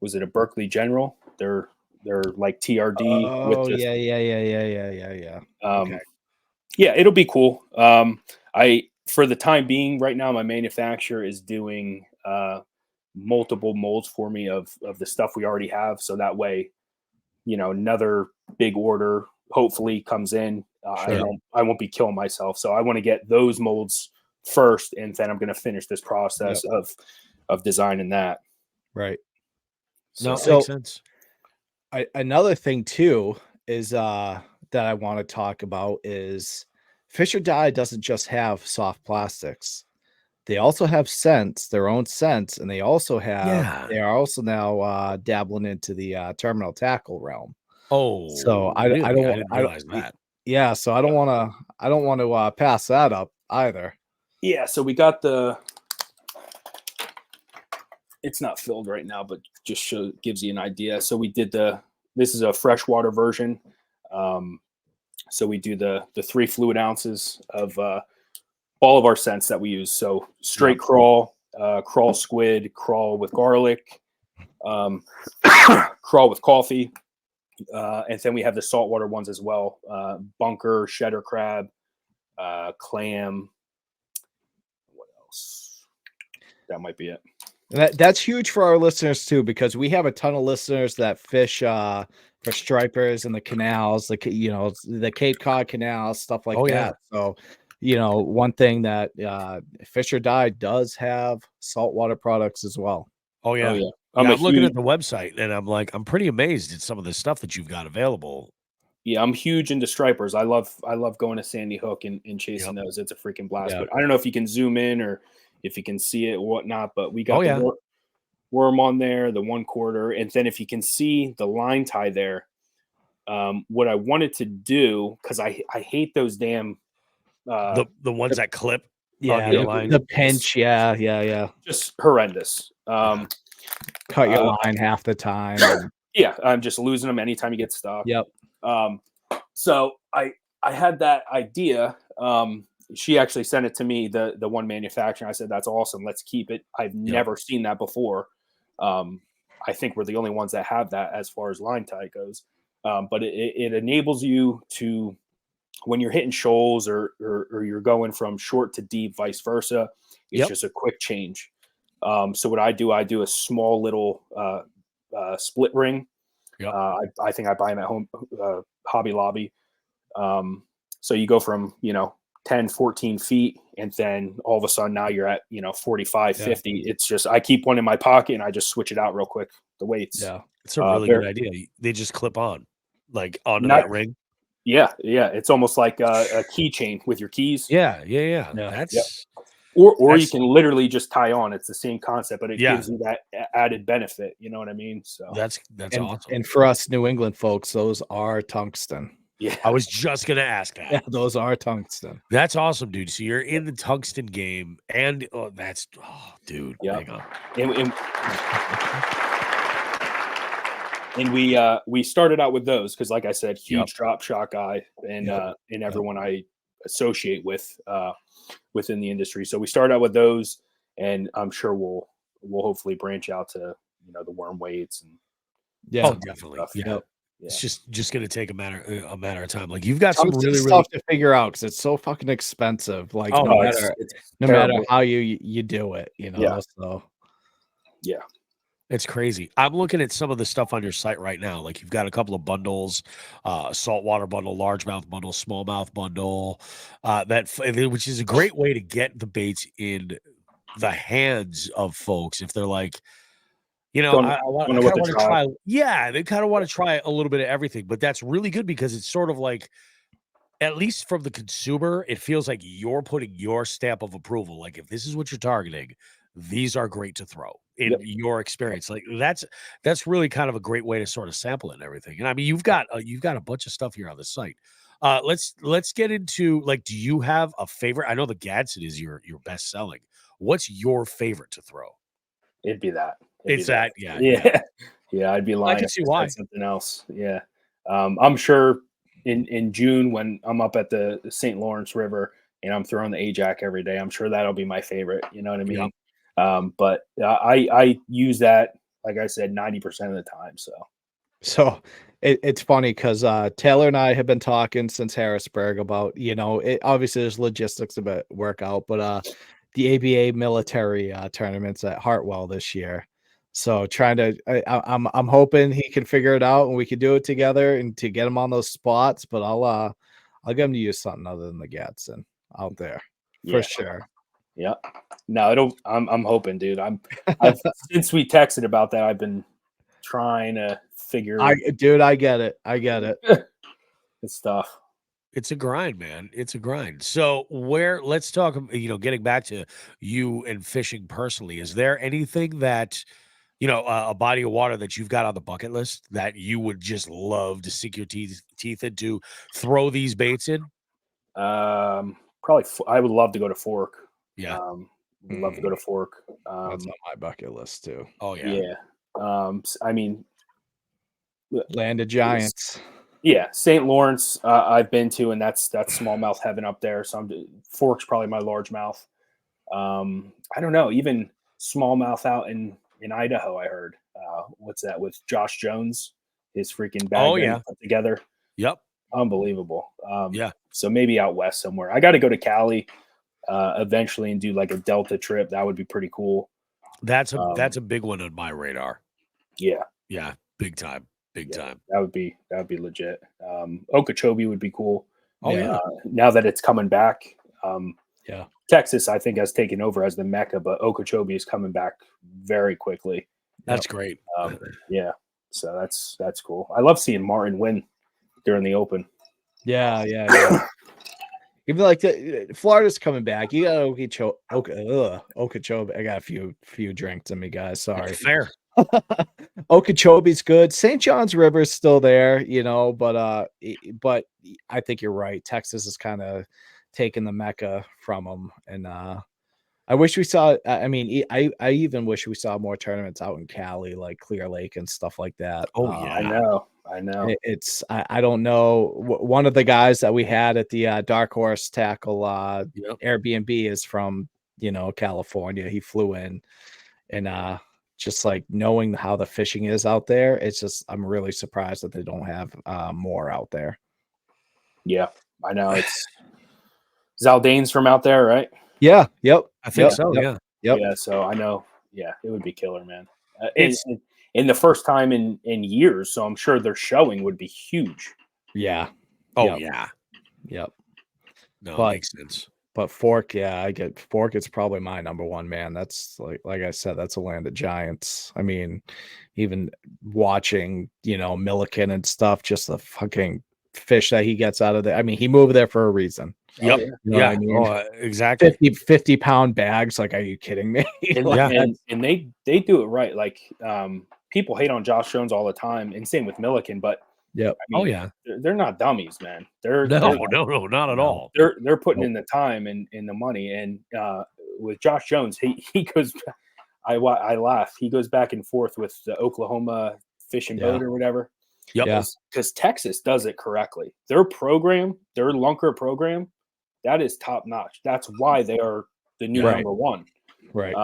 Was it a Berkeley General? They're like TRD. With yeah. Okay. Yeah, it'll be cool. For the time being, right now, my manufacturer is doing multiple molds for me of the stuff we already have. So that way, another big order hopefully comes in. I won't be killing myself. So I want to get those molds first, and then I'm going to finish this process of designing that. Right. So So makes sense. another thing too is that I want to talk about is Fisher Dye doesn't just have soft plastics. They also have scents, their own scents, and they also have they are also now dabbling into the terminal tackle realm. Oh, So really? I don't I didn't realize that. Yeah, so I don't want to pass that up either. Yeah, so we got it's not filled right now, but just gives you an idea. So we did this is a freshwater version. So we do the 3 fluid ounces of all of our scents that we use. So straight crawl, crawl squid, crawl with garlic, crawl with coffee. And then we have the saltwater ones as well. Bunker, cheddar crab, clam. What else? That might be it. That's huge for our listeners too, because we have a ton of listeners that fish for stripers in the canals, the Cape Cod canals, stuff like that. So, one thing that Fisher Dye does have saltwater products as well. Oh yeah. I'm looking at the website and I'm pretty amazed at some of the stuff that you've got available. Yeah, I'm huge into stripers. I love going to Sandy Hook and chasing those. It's a freaking blast. But I don't know if you can zoom in or if you can see it or whatnot, but we got the worm on there, the 1/4. And then if you can see the line tie there, what I wanted to do, because I hate those damn the ones that clip on your line. The pinch, yeah. Just horrendous. Cut your line half the time. Yeah, I'm just losing them anytime you get stuck. Yep. So I had that idea. She actually sent it to me, the one manufacturer. I said, that's awesome. Let's keep it. I've never seen that before. I think we're the only ones that have that as far as line tie goes. But it enables you to, when you're hitting shoals or you're going from short to deep, vice versa, it's just a quick change. So what I do a small little split ring. I think I buy them at home, Hobby Lobby. So you go from, 10, 14 feet, and then all of a sudden now you're at, 45, 50. It's just, I keep one in my pocket and I just switch it out real quick. The weights. Yeah. It's a really good idea. They just clip on onto that ring. Yeah. It's almost like a keychain with your keys. Yeah. That's or you can literally just tie on. It's the same concept, but it gives you that added benefit. You know what I mean? So that's awesome. And for us New England folks, those are tungsten. Yeah, I was just gonna ask that. Yeah, those are tungsten. That's awesome, dude. So you're in the tungsten game, and dude. Yeah. And we started out with those because, like I said, huge drop shot guy, and everyone I associate with within the industry. So we started out with those, and I'm sure we'll hopefully branch out to the worm weights and definitely stuff. Yeah. It's just gonna take a matter of time. Like you've got some really tough to figure out because it's so fucking expensive. Like no matter how you do it, So yeah. It's crazy. I'm looking at some of the stuff on your site right now. Like you've got a couple of bundles, saltwater bundle, largemouth bundle, smallmouth bundle, which is a great way to get the baits in the hands of folks if they're like, I kind of want to try. Yeah, they kind of want to try a little bit of everything, but that's really good because it's sort of like, at least from the consumer, it feels like you're putting your stamp of approval. Like if this is what you're targeting, these are great to throw in your experience. Like that's really kind of a great way to sort of sample it and everything. And I mean, you've got a bunch of stuff here on the site. Let's get into do you have a favorite? I know the Gadsden is your best selling. What's your favorite to throw? It'd be that. Yeah. I'd be lying. I can see why. Something else. Yeah. I'm sure in June when I'm up at the St. Lawrence River and I'm throwing the Ajax every day, I'm sure that'll be my favorite. You know what I mean? Yep. But I use that, like I said, 90% of the time. So it's funny because Taylor and I have been talking since Harrisburg about, obviously there's logistics of it work out, but the ABA military tournaments at Hartwell this year. So trying to, I'm hoping he can figure it out and we can do it together and to get him on those spots. But I'll get him to use something other than the Gadsden out there for sure. Yeah. No, I'm hoping, dude. I've since we texted about that, I've been trying to figure. I get it. It's tough. It's a grind, man. It's a grind. So let's talk, getting back to you and fishing personally, is there anything that, a body of water that you've got on the bucket list that you would just love to sink your teeth into, throw these baits in? Probably I would love to go to Fork. Yeah. Would love to go to Fork. That's on my bucket list too. Oh yeah. Yeah. I mean, Land of Giants. Yeah, St. Lawrence I've been to, and that's smallmouth heaven up there. So Fork's probably my largemouth. I don't know, even smallmouth out in Idaho. I heard what's that with Josh Jones, his freaking bag put together. Yep, unbelievable. Yeah, so maybe out west somewhere. I got to go to Cali eventually and do like a Delta trip. That would be pretty cool. That's a big one on my radar. Yeah, big time. Big time. That would be legit. Okeechobee would be cool. Oh yeah. Now that it's coming back. Yeah. Texas, I think, has taken over as the Mecca, but Okeechobee is coming back very quickly. That's great. Yeah. So that's cool. I love seeing Martin win during the Open. Yeah. Even like Florida's coming back. You got Okeechobee. I got a few drinks in me, guys. Sorry. Fair. Okeechobee's good. St. John's River is still there, but I think you're right. Texas is kind of taking the Mecca from them, and I wish we saw. I mean, I even wish we saw more tournaments out in Cali, like Clear Lake and stuff like that. Oh yeah, I know. I don't know. One of the guys that we had at the Dark Horse Tackle Airbnb is from California. He flew in, and just like knowing how the fishing is out there, it's just I'm really surprised that they don't have more out there. Yeah, I know. It's Zaldane's from out there, right? Yeah. Yep. I think so. Yep. Yeah. Yeah. So I know. Yeah, it would be killer, man. It's in the first time in years, so I'm sure their showing would be huge. Yeah. Oh yeah. Yep. No, but, makes sense. But Fork, I get Fork. It's probably my number one, man. That's like I said, that's a land of giants. I mean, even watching, Milliken and stuff, just the fucking fish that he gets out of there. I mean, he moved there for a reason. Yep. Oh, yeah. You know what I mean? Exactly. 50 pound bags. Like, are you kidding me? And they do it right. Like, people hate on Josh Jones all the time, and same with Milliken, but yep. I mean, they're not dummies, man. They're not at all. They're putting in the time and the money. And with Josh Jones, he goes. I laugh. He goes back and forth with the Oklahoma fishing boat or whatever. Yep. Because Texas does it correctly. Their program, their lunker program, that is top notch. That's why they are the new number one. Right.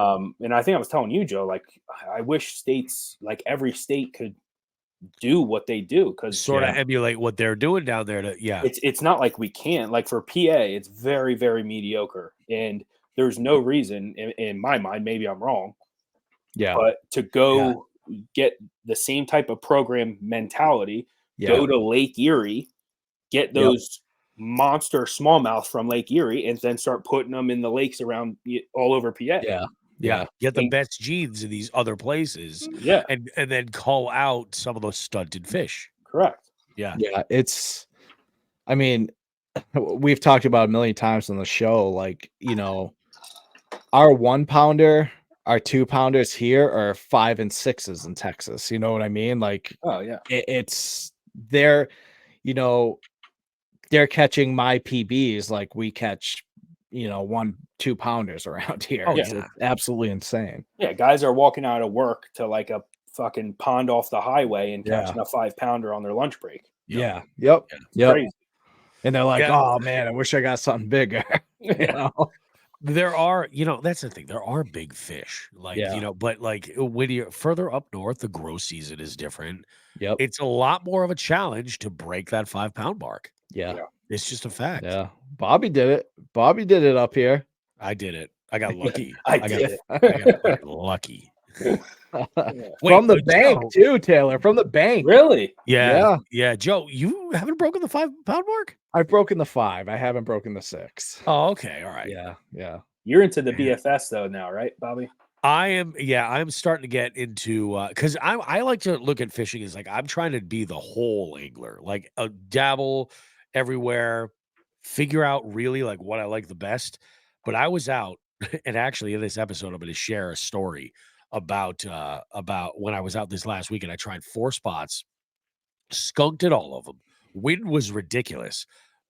And I think I was telling you, Joe, like I wish states, like every state could do what they do, because sort of emulate what they're doing down there. It's not like we can't. Like for PA, it's very, very mediocre, and there's no reason in my mind, maybe I'm wrong, but to go get the same type of program mentality, go to Lake Erie, get those monster smallmouth from Lake Erie, and then start putting them in the lakes around all over PA. Yeah. Get the best genes in these other places. Yeah. And then call out some of those stunted fish. Correct. Yeah. Yeah. I mean, we've talked about a million times on the show, like, our 1 pounder, our 2 pounders here are 5 and 6s in Texas. You know what I mean? Like, oh yeah, they're catching my PBs like we catch 1-2 pounders around here. It's absolutely insane. Yeah, guys are walking out of work to like a fucking pond off the highway and catching a 5-pounder on their lunch break. Yep. Crazy. And they're like, oh man, I wish I got something bigger. There are, that's the thing. There are big fish, like, but like when you're further up north, the grow season is different. Yep. It's a lot more of a challenge to break that 5-pound mark. Yeah. It's just a fact. Yeah. Bobby did it. Bobby did it up here. I did it. I got lucky. I got did. I got fucking lucky. From the bank Joe, too, Taylor. From the bank. Really? yeah. Joe, you haven't broken the 5 pound mark? I've broken the 5. I haven't broken the 6. Oh, okay, all right. Yeah. You're into the BFS though now, right, Bobby? I am. Yeah, I'm starting to get into because I like to look at fishing as like I'm trying to be the whole angler, like dabble everywhere, figure out really like what I like the best. But I was out, and actually in this episode, I'm going to share a story about when I was out this last week and I tried 4 spots, skunked at all of them. Wind was ridiculous.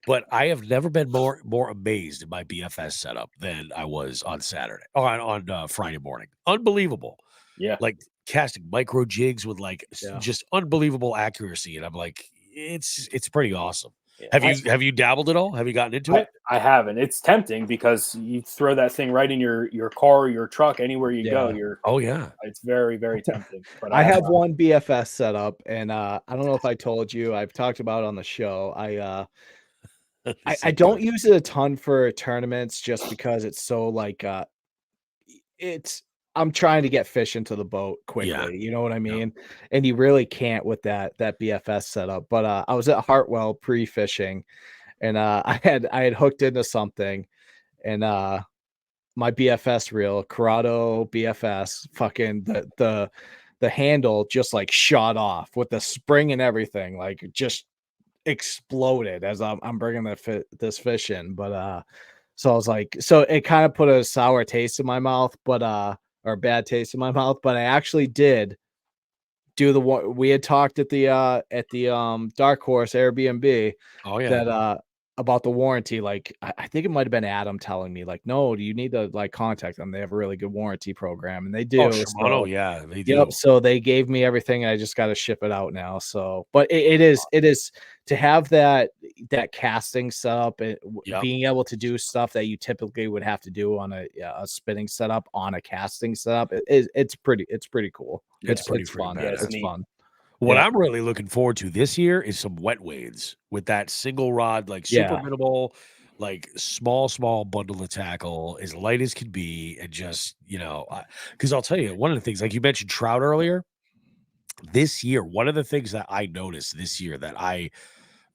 But I have never been more amazed in my BFS setup than I was on Saturday or on Friday morning. Unbelievable. Yeah. Like casting micro jigs with like just unbelievable accuracy. And I'm like, it's pretty awesome. Yeah. Have you dabbled at all? Have you gotten into it? I haven't. It's tempting because you throw that thing right in your car or your truck, anywhere you go. It's very, very tempting. But I have one BFS set up, and I don't know if I told you, I've talked about it on the show. I don't use it a ton for tournaments just because it's so like I'm trying to get fish into the boat quickly, you know what I mean? And you really can't with that BFS setup. But I was at Hartwell pre-fishing, and I had hooked into something, and my BFS reel, Corrado BFS, fucking the handle just like shot off with the spring and everything, like just exploded as I'm bringing this fish in. But so I was like, so it kind of put a sour taste in my mouth, but or a bad taste in my mouth. But I actually did do the one we had talked at the Dark Horse Airbnb. Oh yeah. That about the warranty. Like I think it might have been Adam telling me, like, no, do you need to like contact them? They have a really good warranty program, and they do. Oh, Shimano, yeah, they do. Yep. So they gave me everything, and I just got to ship it out now. So, but it is to have that casting setup and being able to do stuff that you typically would have to do on a spinning setup on a casting setup. It's pretty cool. It's pretty fun. badass. It's fun. What I'm really looking forward to this year is some wet wades with that single rod, like super minimal, like small bundle of tackle, as light as can be, and just because I'll tell you one of the things, like you mentioned trout earlier. This year, one of the things that I noticed this year that I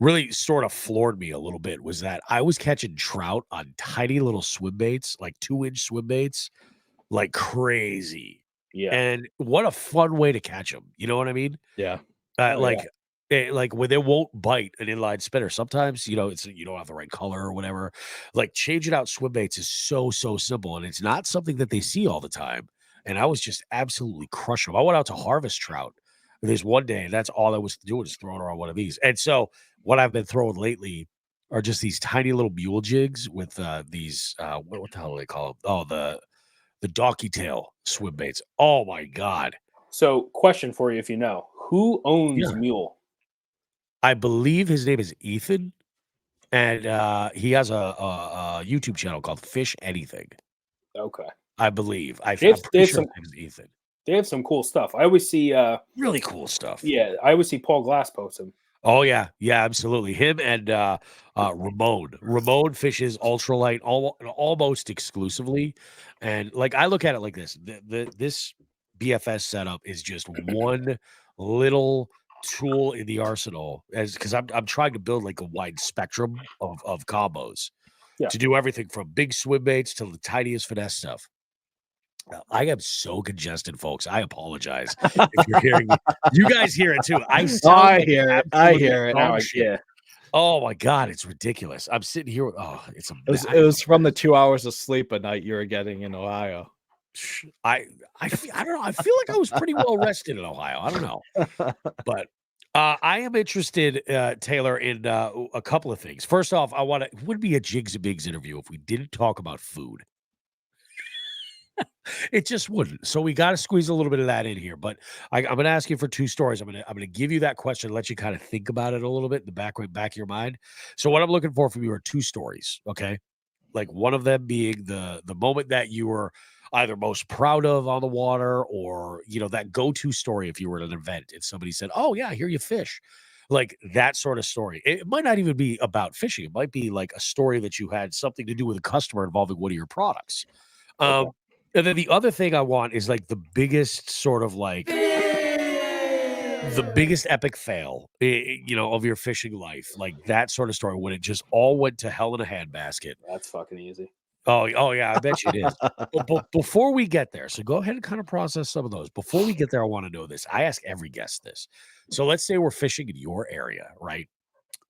really sort of floored me a little bit was that I was catching trout on tiny little swim baits, like 2-inch swim baits, like crazy. Yeah. And what a fun way to catch them. You know what I mean? Yeah. Like when they won't bite an inline spinner. Sometimes, it's you don't have the right color or whatever. Like changing out swim baits is so simple, and it's not something that they see all the time. And I was just absolutely crushing them. I went out to harvest trout. There's one day, and that's all I was doing is throwing around one of these. And so what I've been throwing lately are just these tiny little mule jigs with these what the hell do they call them? Oh, the donkey tail swim baits. Oh my God. So question for you, if you know, who owns Mule? I believe his name is Ethan, and he has a YouTube channel called Fish Anything. Okay. I believe. I'm pretty sure his name is Ethan. They have some cool stuff. I always see really cool stuff. Yeah, I always see Paul Glass post them. Oh yeah, absolutely. Him and Ramon. Ramon fishes ultralight almost exclusively, and like I look at it like this: this BFS setup is just one little tool in the arsenal, because I'm trying to build like a wide spectrum of combos to do everything from big swim baits to the tiniest finesse stuff. I am so congested, folks. I apologize if you're hearing me. You guys hear it too. I hear it. I hear it. Now, yeah. Oh my God, it's ridiculous. I'm sitting here. It's it was from the 2 hours of sleep a night you were getting in Ohio. I don't know. I feel like I was pretty well rested in Ohio. I don't know, but I am interested, Taylor, in a couple of things. First off, it would be a Jigs and Bigs interview if we didn't talk about food. It just wouldn't. So we got to squeeze a little bit of that in here. But I'm going to ask you for 2 stories. I'm going to give you that question, let you kind of think about it a little bit in the back of your mind. So what I'm looking for from you are 2 stories. Okay, like one of them being the moment that you were either most proud of on the water, or that go-to story if you were at an event and somebody said, "Oh yeah, here you fish." Like that sort of story. It might not even be about fishing. It might be like a story that you had something to do with a customer involving one of your products. And then the other thing I want is like the biggest sort of like the biggest epic fail, of your fishing life, like that sort of story when it just all went to hell in a handbasket. That's fucking easy. Oh yeah, I bet you it is. But before we get there, so go ahead and kind of process some of those. Before we get there, I want to know this. I ask every guest this. So let's say we're fishing in your area, right?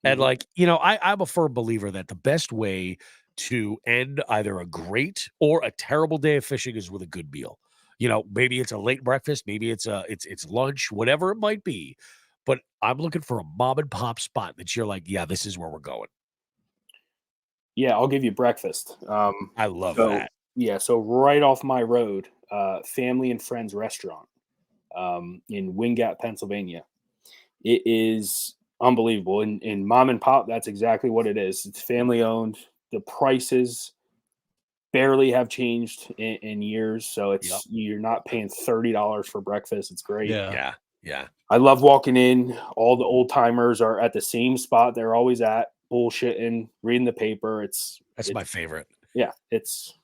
And like, I'm a firm believer that the best way to end either a great or a terrible day of fishing is with a good meal. Maybe it's a late breakfast, maybe it's lunch, whatever it might be. But I'm looking for a mom and pop spot that you're like, yeah, this is where we're going. Yeah, I'll give you breakfast. I love that. Yeah, so right off my road, Family and Friends Restaurant in Wingate, Pennsylvania. It is unbelievable. In mom and pop, that's exactly what it is. It's family owned. The prices barely have changed in years, so you're not paying $30 for breakfast. It's great. Yeah. I love walking in. All the old timers are at the same spot they're always at, bullshitting, reading the paper. That's my favorite. Yeah, that's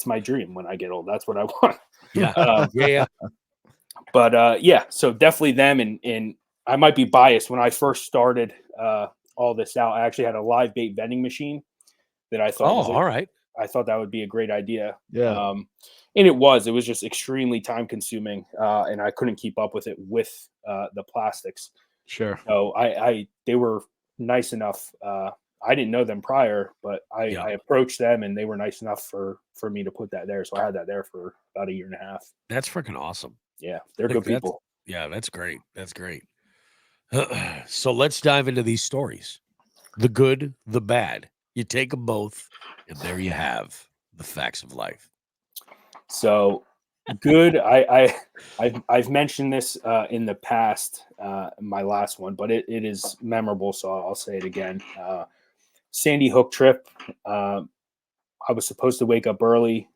my dream when I get old. That's what I want. Yeah. Yeah. But so definitely them. And I might be biased. When I first started all this out, I actually had a live bait vending machine that I thought all right. I thought that would be a great idea. Yeah. And it was just extremely time consuming. And I couldn't keep up with it with the plastics. Sure. So they were nice enough. I didn't know them prior, but I approached them and they were nice enough for me to put that there. So I had that there for about a year and a half. That's freaking awesome. Yeah, they're good people. Yeah, that's great. That's great. So let's dive into these stories. The good, the bad. You take them both, and there you have the facts of life. So good. I've mentioned this in the past, my last one, but it is memorable, so I'll say it again. Sandy Hook trip. I was supposed to wake up early.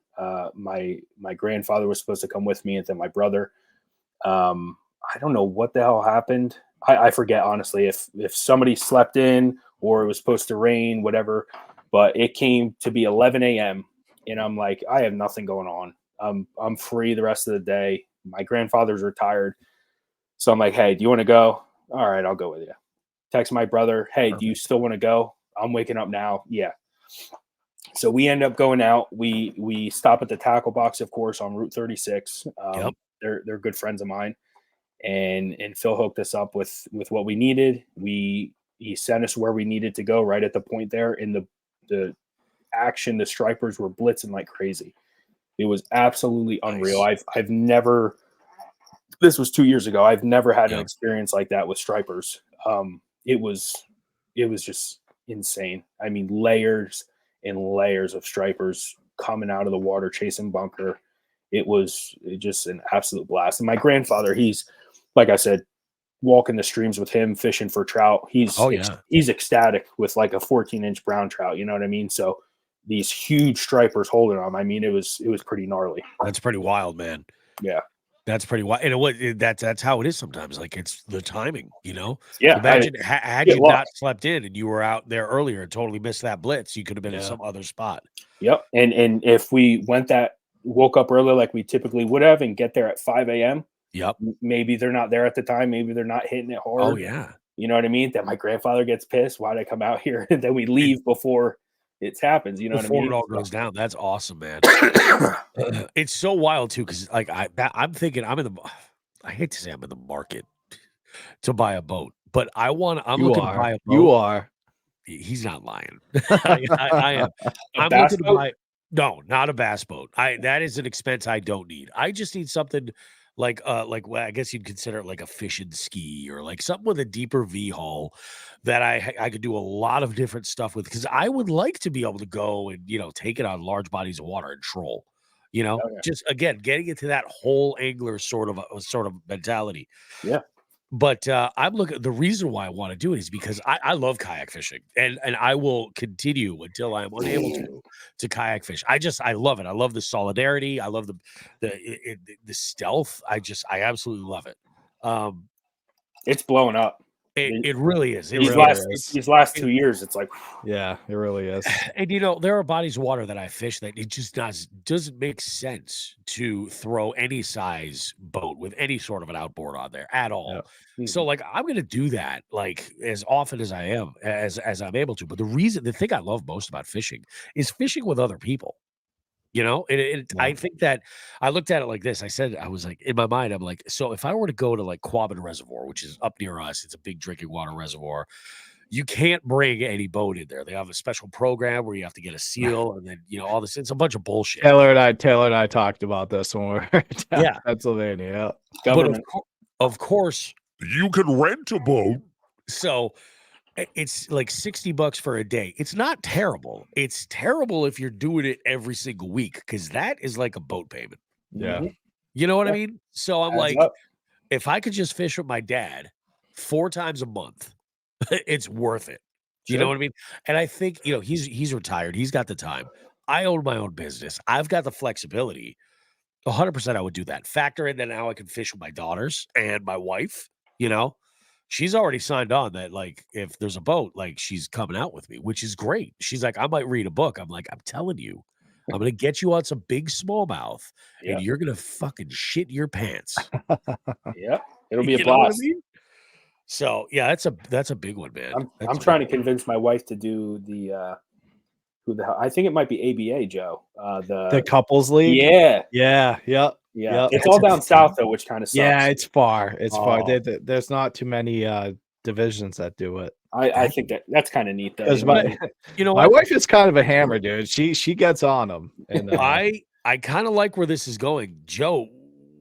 My grandfather was supposed to come with me, and then my brother. I don't know what the hell happened. I forget, honestly, if somebody slept in or it was supposed to rain, whatever. But it came to be 11 a.m. and I'm like, I have nothing going on. I'm free the rest of the day. My grandfather's retired. So I'm like, hey, do you want to go? All right, I'll go with you. Text my brother, hey, do you still want to go? I'm waking up now. Yeah. So we end up going out. We stop at the tackle box, of course, on Route 36. They're good friends of mine. And Phil hooked us up with what we needed. He sent us where we needed to go right at the point there. In the action, the stripers were blitzing like crazy. It was absolutely unreal. Nice. I've never, this was 2 years ago. I've never had an experience like that with stripers. It was just insane. I mean, layers and layers of stripers coming out of the water, chasing bunker. It was just an absolute blast. And my grandfather, he's, like I said, walking the streams with him, fishing for trout. He's ecstatic with like a 14-inch brown trout. You know what I mean? So these huge stripers holding them. I mean, it was pretty gnarly. That's pretty wild, man. Yeah. That's pretty wild. And that's how it is sometimes. Like, it's the timing, Yeah. Imagine had you not slept in and you were out there earlier and totally missed that blitz, you could have been in some other spot. Yep. And if we woke up early like we typically would have and get there at 5 a.m. Yep. Maybe they're not there at the time. Maybe they're not hitting it hard. Oh, yeah. You know what I mean? That my grandfather gets pissed. Why'd I come out here? And then we leave before it happens. You know before what I mean? It all goes down. That's awesome, man. It's so wild, too, because like I'm thinking I hate to say I'm in the market to buy a boat, but I'm looking to buy a boat. You are. He's not lying. I am. I'm looking to buy. No, not a bass boat. That is an expense I don't need. I just need something like well, I guess you'd consider it like a fish and ski or like something with a deeper V hull that I could do a lot of different stuff with, because I would like to be able to go and take it on large bodies of water and troll. Just again getting into that whole angler sort of mentality. Yeah. But I'm looking. The reason why I want to do it is because I love kayak fishing, and I will continue until I'm unable to kayak fish. I love it. I love the solidarity. I love the stealth. I absolutely love it. It's blowing up. It really is. It these really last is. these last 2 years, it's like, Yeah, it really is. And there are bodies of water that I fish that it just doesn't make sense to throw any size boat with any sort of an outboard on there at all. So like I'm gonna do that like as often as I am as I'm able to. But the thing I love most about fishing is fishing with other people. I think that I looked at it like this. I was like, in my mind, I'm like, so if I were to go to like Quabbin Reservoir, which is up near us, it's a big drinking water reservoir. You can't bring any boat in there. They have a special program where you have to get a seal and then, all this. It's a bunch of bullshit. Taylor and I talked about this when we were down in Pennsylvania. But of course, you can rent a boat. So it's like $60 for a day. It's not terrible. It's terrible if you're doing it every single week because that is like a boat payment. Yeah. You know what I mean? So I'm like, up. if I could just fish with my dad 4 times a month, it's worth it. You know what I mean? And I think, he's retired. He's got the time. I own my own business. I've got the flexibility. 100% I would do that. Factor in that now I can fish with my daughters and my wife, She's already signed on that, like, if there's a boat, like, she's coming out with me, which is great. She's like, I might read a book. I'm like, I'm telling you, I'm going to get you on some big smallmouth and you're going to fucking shit your pants. Yeah. It'll be a You know what I blast. mean? So, yeah, that's a big one, man. I'm trying to convince my wife to do I think it might be ABA, Joe. The couples league. Yeah. Yeah. Yep. Yeah. It's all down south though, which kind of sucks. Yeah, it's far. It's far. There's not too many divisions that do it. I think that's kind of neat though. My wife is kind of a hammer, dude. She gets on them. And I kind of like where this is going, Joe.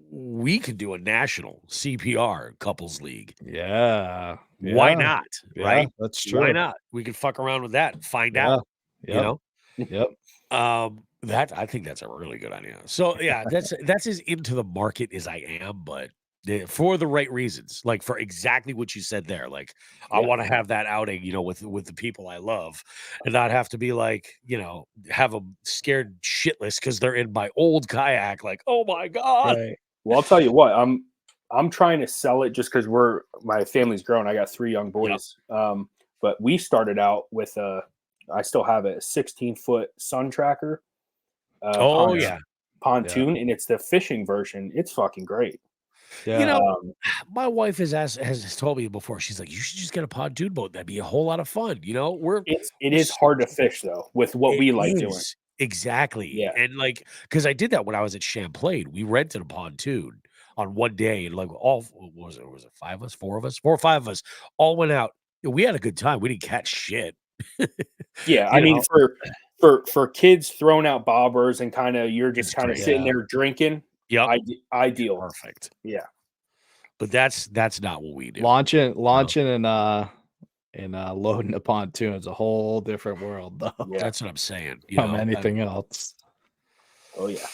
We could do a national CPR couples league. Yeah. Why not? Yeah, right? That's true. Why not? We could fuck around with that and find out. Yep. That I think that's a really good idea. So yeah, that's as into the market as I am, but for the right reasons, like for exactly what you said there. Like I want to have that outing, with the people I love, and not have to be like, have them scared shitless because they're in my old kayak. Like, oh my god. Right. Well, I'll tell you what, I'm trying to sell it just because my family's grown. I got 3 young boys. But we started out with I still have a 16-foot sun tracker. Pontoon, and it's the fishing version. It's fucking great. Yeah. My wife has told me before. She's like, you should just get a pontoon boat. That'd be a whole lot of fun. It is hard to fish though with what we like doing. Exactly. Yeah. And like, because I did that when I was at Champlain. We rented a pontoon on one day, and like was it 5 of us, 4 of us, 4 or 5 of us all went out. We had a good time. We didn't catch shit. Yeah, I mean, for kids throwing out bobbers and you're just kind of sitting there drinking. Yeah, ideal. Perfect. Yeah, but that's not what we do. Launching and loading a pontoon is a whole different world, though. Yeah. That's what I'm saying. Anything else. Oh yeah.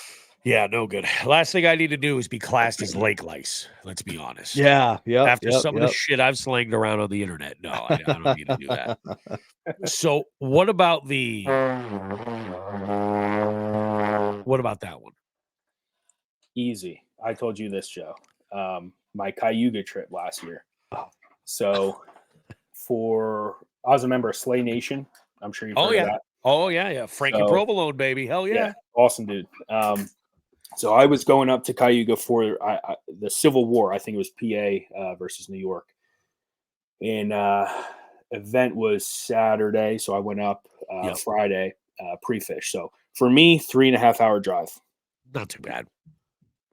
Yeah, no good. Last thing I need to do is be classed as lake lice. Let's be honest. Yeah, yeah. After some of the shit I've slanged around on the internet, no, I don't need to do that. So, what about that one? Easy. I told you this, Joe. My Cayuga trip last year. So, I was a member of Slay Nation. I'm sure you've heard of that. Oh yeah. Frankie Provolone, baby. Hell yeah. Awesome, dude. So I was going up to Cayuga for the Civil War. I think it was PA versus New York. And event was Saturday, so I went up Friday pre-fish. So for me, 3.5 hour drive. Not too bad.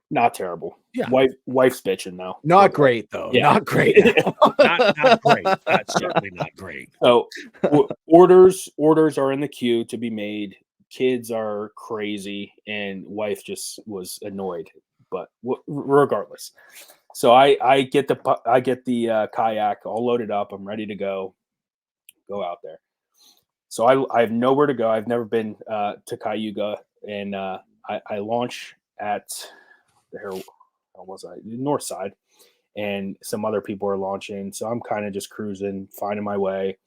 Not terrible. Yeah. Wife's bitching though. Not great though. Yeah. Not great. not great. That's certainly not great. So orders are in the queue to be made. Kids are crazy, and wife just was annoyed. But regardless, so I get the kayak all loaded up. I'm ready to go out there. So I have nowhere to go. I've never been to Cayuga, and I launch at the north side, and some other people are launching. So I'm kind of just cruising, finding my way,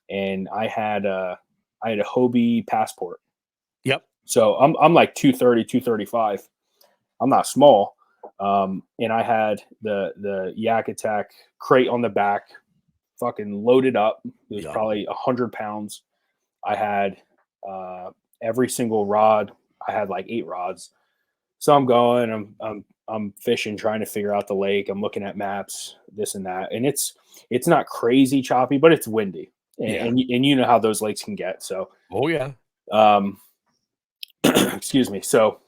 and I had a Hobie Passport. Yep. So I'm like 230, 235. I'm not small. And I had the Yak Attack crate on the back, fucking loaded up. It was Yeah. probably 100 pounds. I had every single rod. I had like 8 rods. So I'm going, I'm fishing, trying to figure out the lake. I'm looking at maps, this and that. And it's not crazy choppy, but it's windy. And you know how those lakes can get. So Oh yeah. Excuse me. So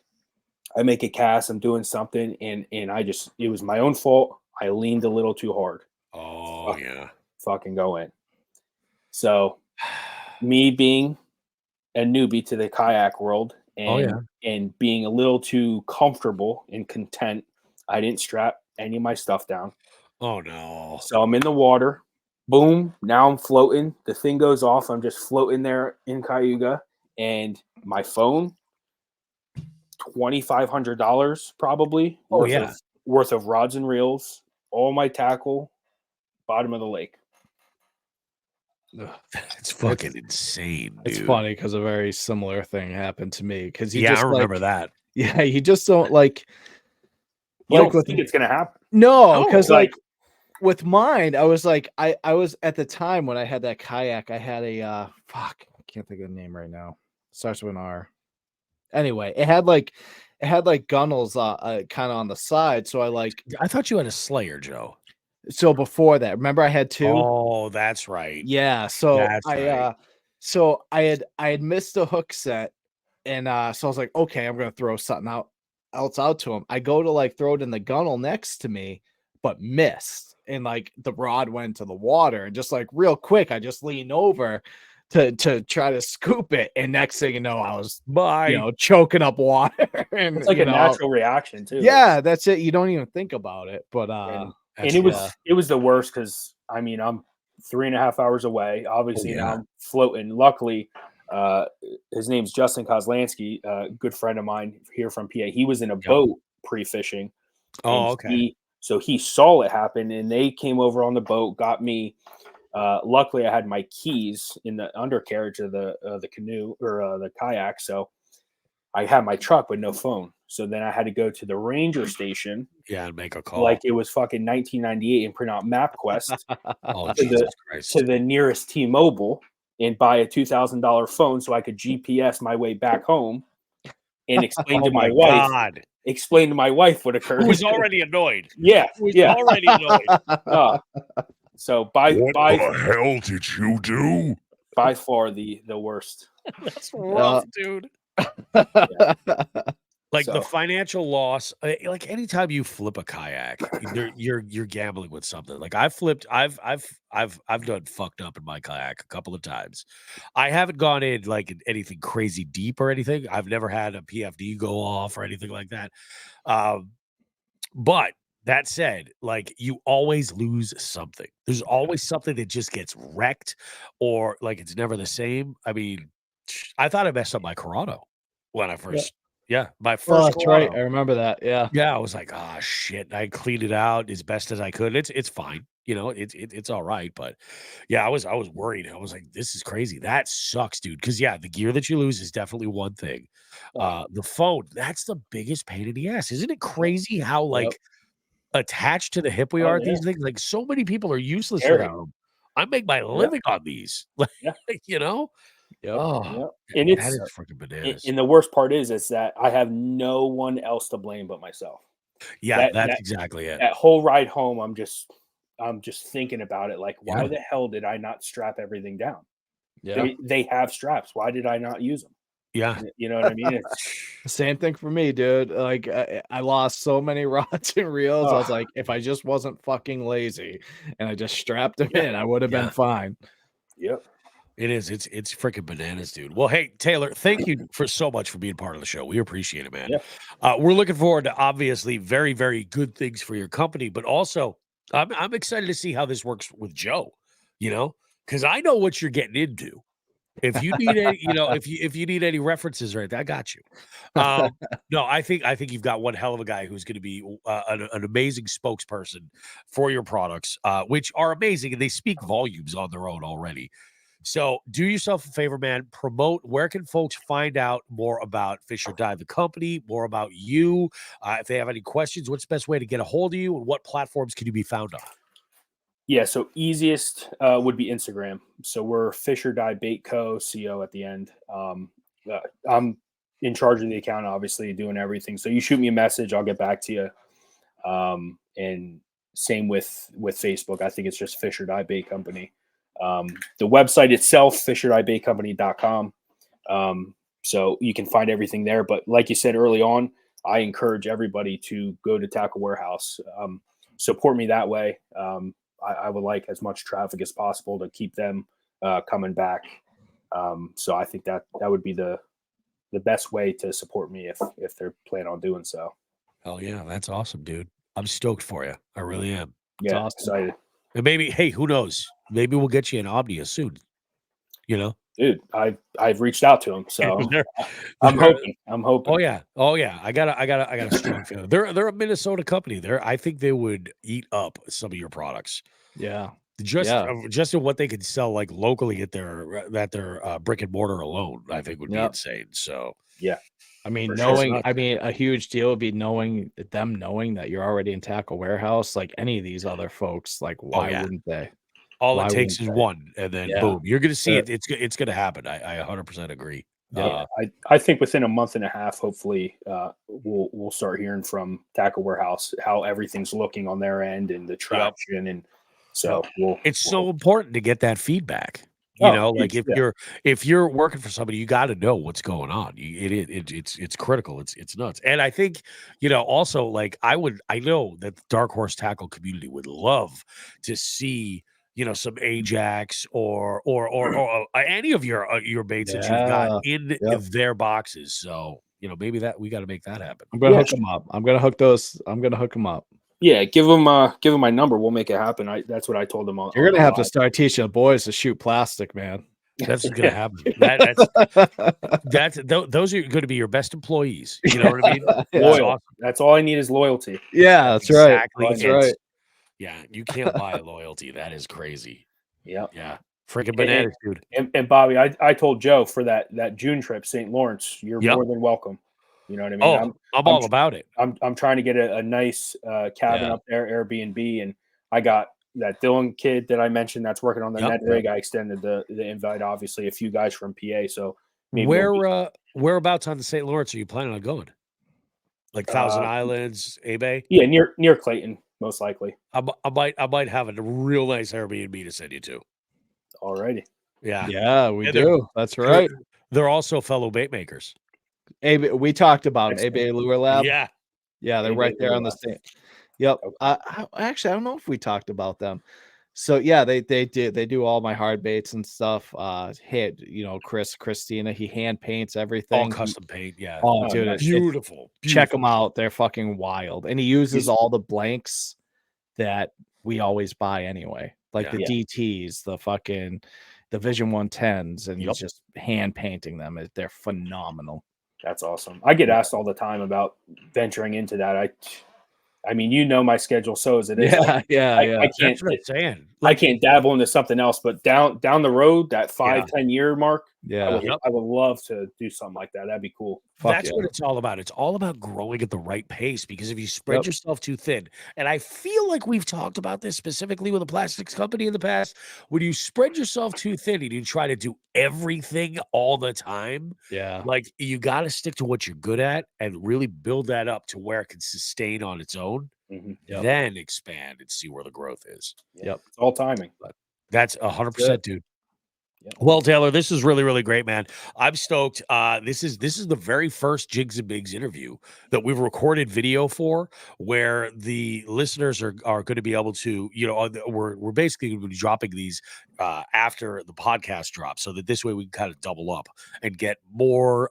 I make a cast, I'm doing something, and it was my own fault. I leaned a little too hard. Oh yeah. Fucking go in. So me being a newbie to the kayak world and being a little too comfortable and content, I didn't strap any of my stuff down. Oh no. So I'm in the water. Boom. Now I'm floating. The thing goes off. I'm just floating there in Cayuga, and my phone, $2,500 probably worth of rods and reels, all my tackle, bottom of the lake. It's fucking insane, dude. It's funny because a very similar thing happened to me. Because I remember that. Yeah, you just don't like. You don't think it's gonna happen? No, because like with mine, I was like, I was at the time when I had that kayak, I had a fuck, I can't think of the name right now. Starts with an R. Anyway, it had like gunnels kind of on the side. So I thought you had a Slayer, Joe. So before that, remember I had 2? Oh, that's right. Yeah. So that's right. So I had missed a hook set, and so I was like, okay, I'm gonna throw something else out to him. I go to like throw it in the gunnel next to me, but missed, and like the rod went to the water, and just like real quick, I just leaned over to try to scoop it, and next thing you know, I was choking up water. And it's like a natural reaction too. Yeah, that's it. You don't even think about it, but and it was the worst because I mean I'm 3.5 hours away. Obviously now I'm floating. Luckily, his name's Justin Kozlansky, a good friend of mine here from PA. He was in a boat pre-fishing. Oh, okay. So he saw it happen, and they came over on the boat, got me. Luckily, I had my keys in the undercarriage of the canoe or the kayak, so I had my truck but no phone. So then I had to go to the ranger station. Yeah, and make a call. Like it was fucking 1998 and print out MapQuest Christ. to the nearest T-Mobile and buy a $2,000 phone so I could GPS my way back home and explain to my wife. Explain to my wife what occurred. Who was already annoyed. Already annoyed. So what the hell did you do? By far the worst. That's rough, dude. Like the financial loss, like anytime you flip a kayak, you're gambling with something. Like I've done fucked up in my kayak a couple of times. I haven't gone in like anything crazy deep or anything. I've never had a PFD go off or anything like that. But that said, like you always lose something. There's always something that just gets wrecked or like it's never the same. I mean, I thought I messed up my Corrado when I first, my first. That's right. I remember that. Yeah. I was like, oh shit. I cleaned it out as best as I could. It's fine. You know, it's all right. But yeah, I was worried. I was like, this is crazy. That sucks, dude. Because the gear that you lose is definitely one thing. The phone, that's the biggest pain in the ass. Isn't it crazy how like attached to the hip we are at these things? Like so many people are useless without them. I make my living on these. Like, you know? And it's that is freaking bananas. And the worst part is that I have no one else to blame but myself. Yeah, that's exactly it. That whole ride home, I'm just thinking about it. Like, why the hell did I not strap everything down? Yeah, they have straps. Why did I not use them? Yeah, you know what I mean. Same thing for me, dude. Like I lost so many rods and reels. I was like, if I just wasn't fucking lazy and I just strapped them in, I would have been fine. Yep. It is. It's freaking bananas, dude. Well, hey, Taylor, thank you for so much for being part of the show. We appreciate it, man. Yeah. We're looking forward to obviously very, very good things for your company, but also I'm excited to see how this works with Joe, you know, because I know what you're getting into. If you need any, if you need any references right there, I got you. No, I think you've got one hell of a guy who's going to be an amazing spokesperson for your products, which are amazing and they speak volumes on their own already. So do yourself a favor, man. Promote. Where can folks find out more about Fish or Die, the company, more about you? If they have any questions, what's the best way to get a hold of you, and what platforms can you be found on? Yeah, so easiest would be Instagram. So we're Fisher Die Bait Co. Co at the end. I'm in charge of the account, obviously doing everything. So you shoot me a message, I'll get back to you. And same with Facebook. I think it's just Fisher Die Bait Company. The website itself, FisherDieBaitCompany.com. So you can find everything there. But like you said early on, I encourage everybody to go to Tackle Warehouse. Support me that way. I would like as much traffic as possible to keep them coming back. So I think that would be the best way to support me if they're planning on doing so. Oh yeah, that's awesome, dude. I'm stoked for you. I really am. Yeah, awesome. excited. And maybe, hey, who knows? Maybe we'll get you an Omnia soon. You know, Dude, I've reached out to him, so I'm hoping. Oh yeah. I got a strong feeling. They're a Minnesota company. I think they would eat up some of your products. Yeah. Just in what they could sell like locally at their brick and mortar alone, I think would be insane. So yeah. I mean, sure. a huge deal would be knowing that you're already in Tackle Warehouse. Like any of these other folks, like why wouldn't they? All it takes is one, and then boom, you're going to see it. It's going to happen. I 100% agree. Yeah, I think within a month and a half, hopefully, we'll start hearing from Tackle Warehouse how everything's looking on their end and the traction, and so it's so important to get that feedback. You know, like if you're working for somebody, you got to know what's going on. It's critical. It's nuts. And I think, also like I know that the Dark Horse Tackle community would love to see, some Ajax or any of your baits that you've got in their boxes. So, maybe that we got to make that happen. I'm gonna hook them up. I'm gonna hook them up. Yeah, give them my number. We'll make it happen. That's what I told them. You're gonna have to start teaching the boys to shoot plastic, man. That's gonna happen. Those are going to be your best employees. You know what I mean? Loyal. Awesome. That's all I need is loyalty. Yeah, that's exactly right. That's right. Yeah, you can't buy loyalty. That is crazy. Yeah. Freaking bananas, dude. And Bobby, I told Joe for that June trip, St. Lawrence, you're more than welcome. You know what I mean? Oh, I'm all about it. I'm trying to get a nice cabin up there, Airbnb, and I got that Dylan kid that I mentioned that's working on the net rig. I extended the invite, obviously, a few guys from PA. So whereabouts on the St. Lawrence are you planning on going? Like Thousand Islands, A-Bay? Yeah, near Clayton, most likely. I might have a real nice Airbnb to send you to. Alrighty. Yeah, we do. That's right. They're also fellow bait makers. We talked about A-Bay Lure Lab. Yeah, they're right there on the same. Yep. Okay. Actually, I don't know if we talked about them. So yeah, they do all my hard baits and stuff. Christina, he hand paints everything. All custom paint. Yeah. Oh, dude, it's beautiful. Check them out. They're fucking wild. And he uses all the blanks that we always buy anyway, like the DTs, the Vision 110s, and he's just hand painting them. They're phenomenal. That's awesome. I get asked all the time about venturing into that. I mean, my schedule, so as it is. I can't. That's what I'm saying. I can't dabble into something else, but down the road, that 5-10 year mark, I would love to do something like that. That'd be cool. That's what it's all about. It's all about growing at the right pace, because if you spread yourself too thin, and I feel like we've talked about this specifically with a plastics company in the past, when you spread yourself too thin and you try to do everything all the time, like you got to stick to what you're good at and really build that up to where it can sustain on its own. Then expand and see where the growth is. It's all timing. But that's 100%, dude. Well, Taylor, this is really, really great, man. I'm stoked. This is the very first Jigs and Bigs interview that we've recorded video for, where the listeners are going to be able to, we're basically going to be dropping these after the podcast drops, so that this way we can kind of double up and get more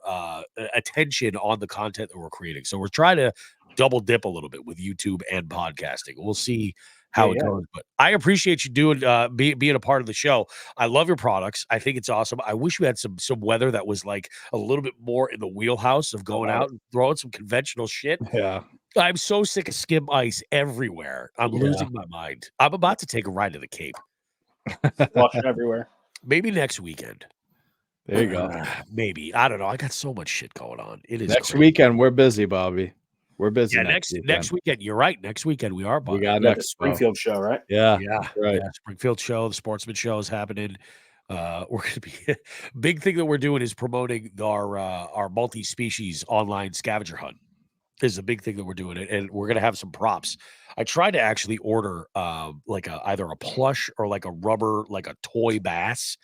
attention on the content that we're creating. So we're trying to double dip a little bit with YouTube and podcasting. We'll see how it goes, but I appreciate you doing being a part of the show. I love your products. I think it's awesome. I wish we had some weather that was like a little bit more in the wheelhouse of going out and throwing some conventional shit. I'm so sick of skim ice everywhere. I'm losing my mind. I'm about to take a ride to the Cape. Wash it everywhere. Maybe next weekend. There you go. Maybe. I don't know. I got so much shit going on. It is next crazy. weekend. We're busy, Bobby. We're busy. Yeah, next weekend. You're right. Next weekend we are. We got the next Springfield show, right? Yeah, right. Yeah, Springfield show. The Sportsman show is happening. We're going to be big thing that we're doing is promoting our multi-species online scavenger hunt. Is a big thing that we're doing it, and we're going to have some props. I tried to actually order like either a plush or like a rubber, like a toy bass,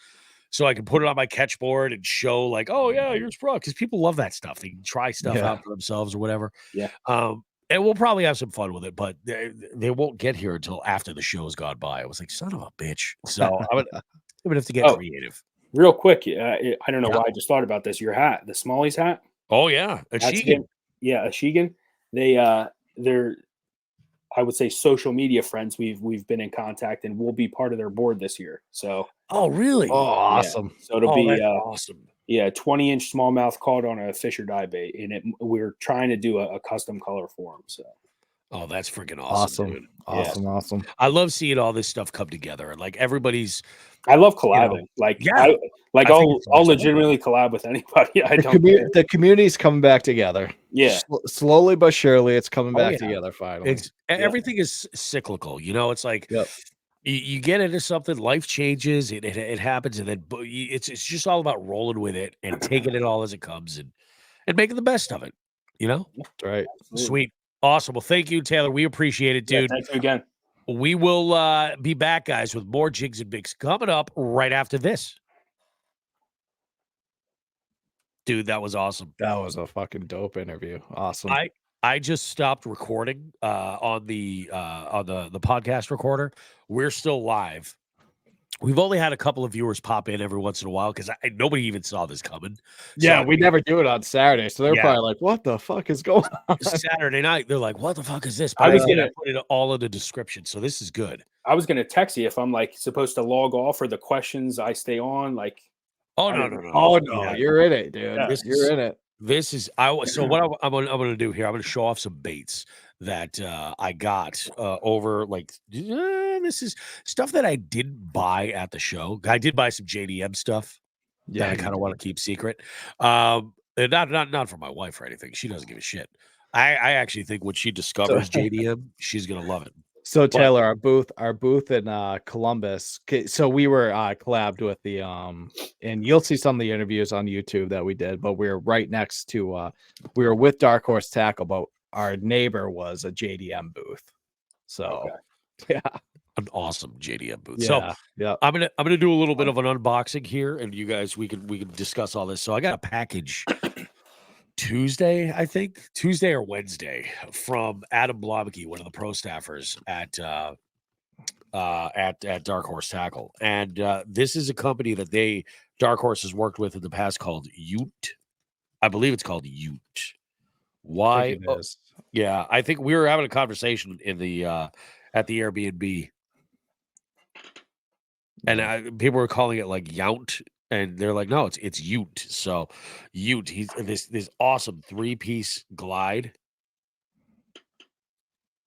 so I can put it on my catch board and show like, oh yeah, here's pro, because people love that stuff. They can try stuff out for themselves or whatever. Yeah. And we'll probably have some fun with it, but they won't get here until after the show's gone by. I was like, son of a bitch. So I'm gonna have to get creative. Real quick, I don't know why I just thought about this. Your hat, the Smallies hat. Oh yeah, a Sheegan. Yeah, a Sheegan. They're I would say social media friends. We've been in contact and we'll be part of their board this year. So really? Oh, awesome. Yeah. So it'll be awesome. Yeah, 20-inch smallmouth caught on a Fisher dye bait, and we're trying to do a custom color for them. So, that's freaking awesome, dude. Awesome. I love seeing all this stuff come together. Like everybody's. I love collabing. I'll legitimately collab with anybody. The community's coming back together. Yeah, slowly but surely, it's coming back together. Finally, everything is cyclical. You know, it's like. You get into something, life changes, it happens, and then it's just all about rolling with it and taking it all as it comes and making the best of it. You know, that's right. Sweet, awesome. Well, thank you, Taylor. We appreciate it, dude. Thank you again. We will be back, guys, with more Jigs and Bigs coming up right after this. Dude, that was awesome. That was a fucking dope interview. Awesome. I just stopped recording on the podcast recorder. We're still live. We've only had a couple of viewers pop in every once in a while because nobody even saw this coming. Yeah, we never do it on Saturday, so they're probably like, "What the fuck is going on?" Saturday night, they're like, "What the fuck is this?" But I was gonna put it all in the description, so this is good. I was gonna text you if I'm like supposed to log off or the questions I stay on. Like, no. You're in it, dude. Yeah. You're in it. This is so what I'm going to do here. I'm going to show off some baits that I got over this is stuff that I didn't buy at the show. I did buy some JDM stuff that I kind of want to keep secret. And not for my wife or anything. She doesn't give a shit. I actually think when she discovers JDM, she's going to love it. So Taylor, our booth in Columbus. So we were collabed with the and you'll see some of the interviews on YouTube that we did, but we were right next to we were with Dark Horse Tackle, but our neighbor was a JDM booth. So yeah, an awesome JDM booth. Yeah, so I'm gonna do a little bit of an unboxing here, and you guys we can discuss all this. So I got a package Tuesday or Wednesday from Adam Blomke, one of the pro staffers at Dark Horse Tackle. And this is a company that Dark Horse has worked with in the past called Ute. I believe it's called Ute. Why? Yeah, I think we were having a conversation in the at the Airbnb. And people were calling it like Yount. And they're like, no, it's Ute. So Ute, he's this awesome 3-piece glide.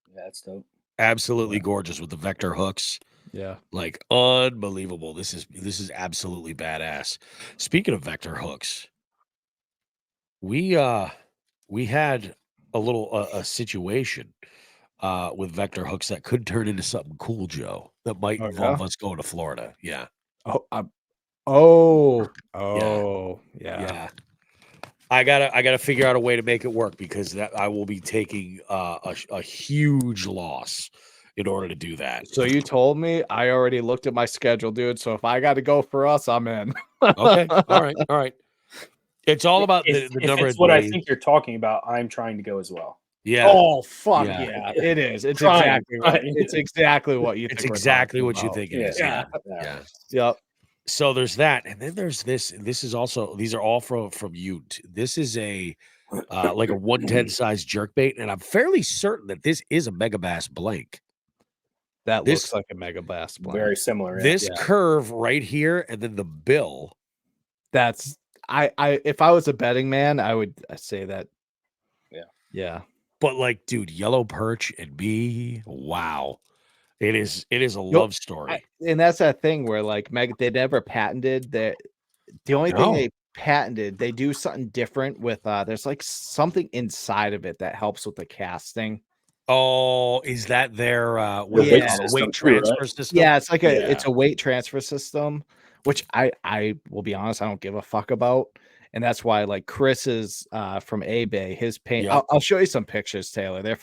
Yeah, that's dope. Absolutely gorgeous with the vector hooks. Yeah, like unbelievable. This is absolutely badass. Speaking of vector hooks, we had a little a situation with vector hooks that could turn into something cool, Joe. That might involve us going to Florida. Yeah. Yeah. I gotta figure out a way to make it work because I will be taking a huge loss in order to do that. So you told me, I already looked at my schedule, dude. So if I got to go for us, I'm in. Okay. All right. It's all about the number of days. What I think you're talking about. I'm trying to go as well. Yeah. Oh fuck yeah. It is. It's exactly right. It's exactly what you think. It's exactly what you think it is. Yeah. Yep. So there's that, and then there's this. This is also, these are all from Ute. This is a like a 110 size jerkbait, and I'm fairly certain that this is a Megabass blank. That looks like a Megabass blank. Very similar. Yeah. This curve right here, and then the bill. That's I if I was a betting man, I would say that. Yeah. But like, dude, yellow perch and me, wow. It is a love story. And that's that thing where like they never patented that. The only thing they patented. They do something different with there's like something inside of it that helps with the casting. Oh, is that their Their weight weight system too, right? transfer system? Yeah, it's like Yeah. a weight transfer system, which I will be honest, I don't give a fuck about. And that's why like Chris is from eBay, his paint. Yep. I'll show you some pictures, Taylor. They're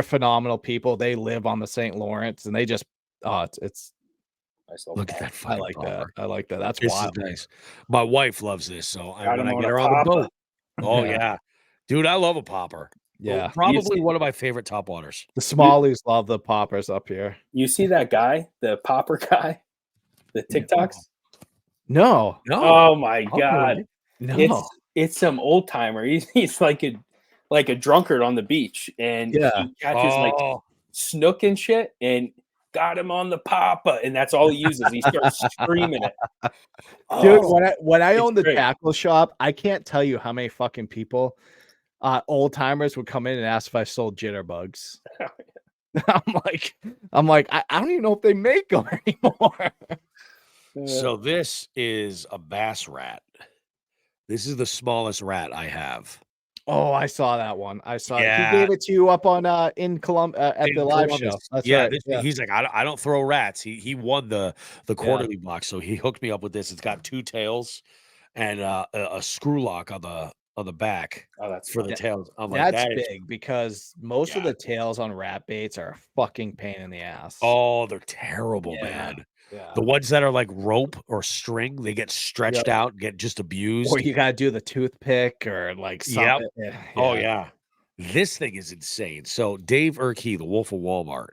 phenomenal people. They live on the St. Lawrence and they just it's Nice little Look at ball. that I fucking like that. popper. I like that. That's This wild. is nice. My wife loves this, so Got when him I on get a her on the popper. boat, oh Yeah. yeah, dude, I love a popper. Yeah. Probably one of my favorite top waters. The Smallies love the poppers up here. You see that guy, the popper guy, the TikToks? No. No, Oh my I'll god. believe No. It's some old timer. He's like a drunkard on the beach, and Yeah. he catches like Oh, snook and shit, and got him on the papa, and that's all he uses. He starts screaming it. Dude, Oh, when I it's owned the great. tackle shop, I can't tell you how many fucking people, old timers would come in and ask if I sold jitterbugs. I'm like, I don't even know if they make them anymore. so this is a bass rat. This is the smallest rat I have. Oh, I saw that one. I saw it. Yeah. He gave it to you up on in Columbus at In the live Columbus. show. That's Yeah, right. Yeah. he's like, I don't throw rats. He won the quarterly box, so he hooked me up with this. It's got 2 tails and a screw lock on the back Oh, that's for the fun. tails. I'm like, That's that is, big because most of Yeah. the tails on rat baits are a fucking pain in the ass. oh, they're terrible, Yeah. man. Yeah. The ones that are like rope or string, they get stretched out and get just abused. Or you gotta do the toothpick or like something. Oh yeah. This thing is insane. So Dave Urkey, the Wolf of Walmart,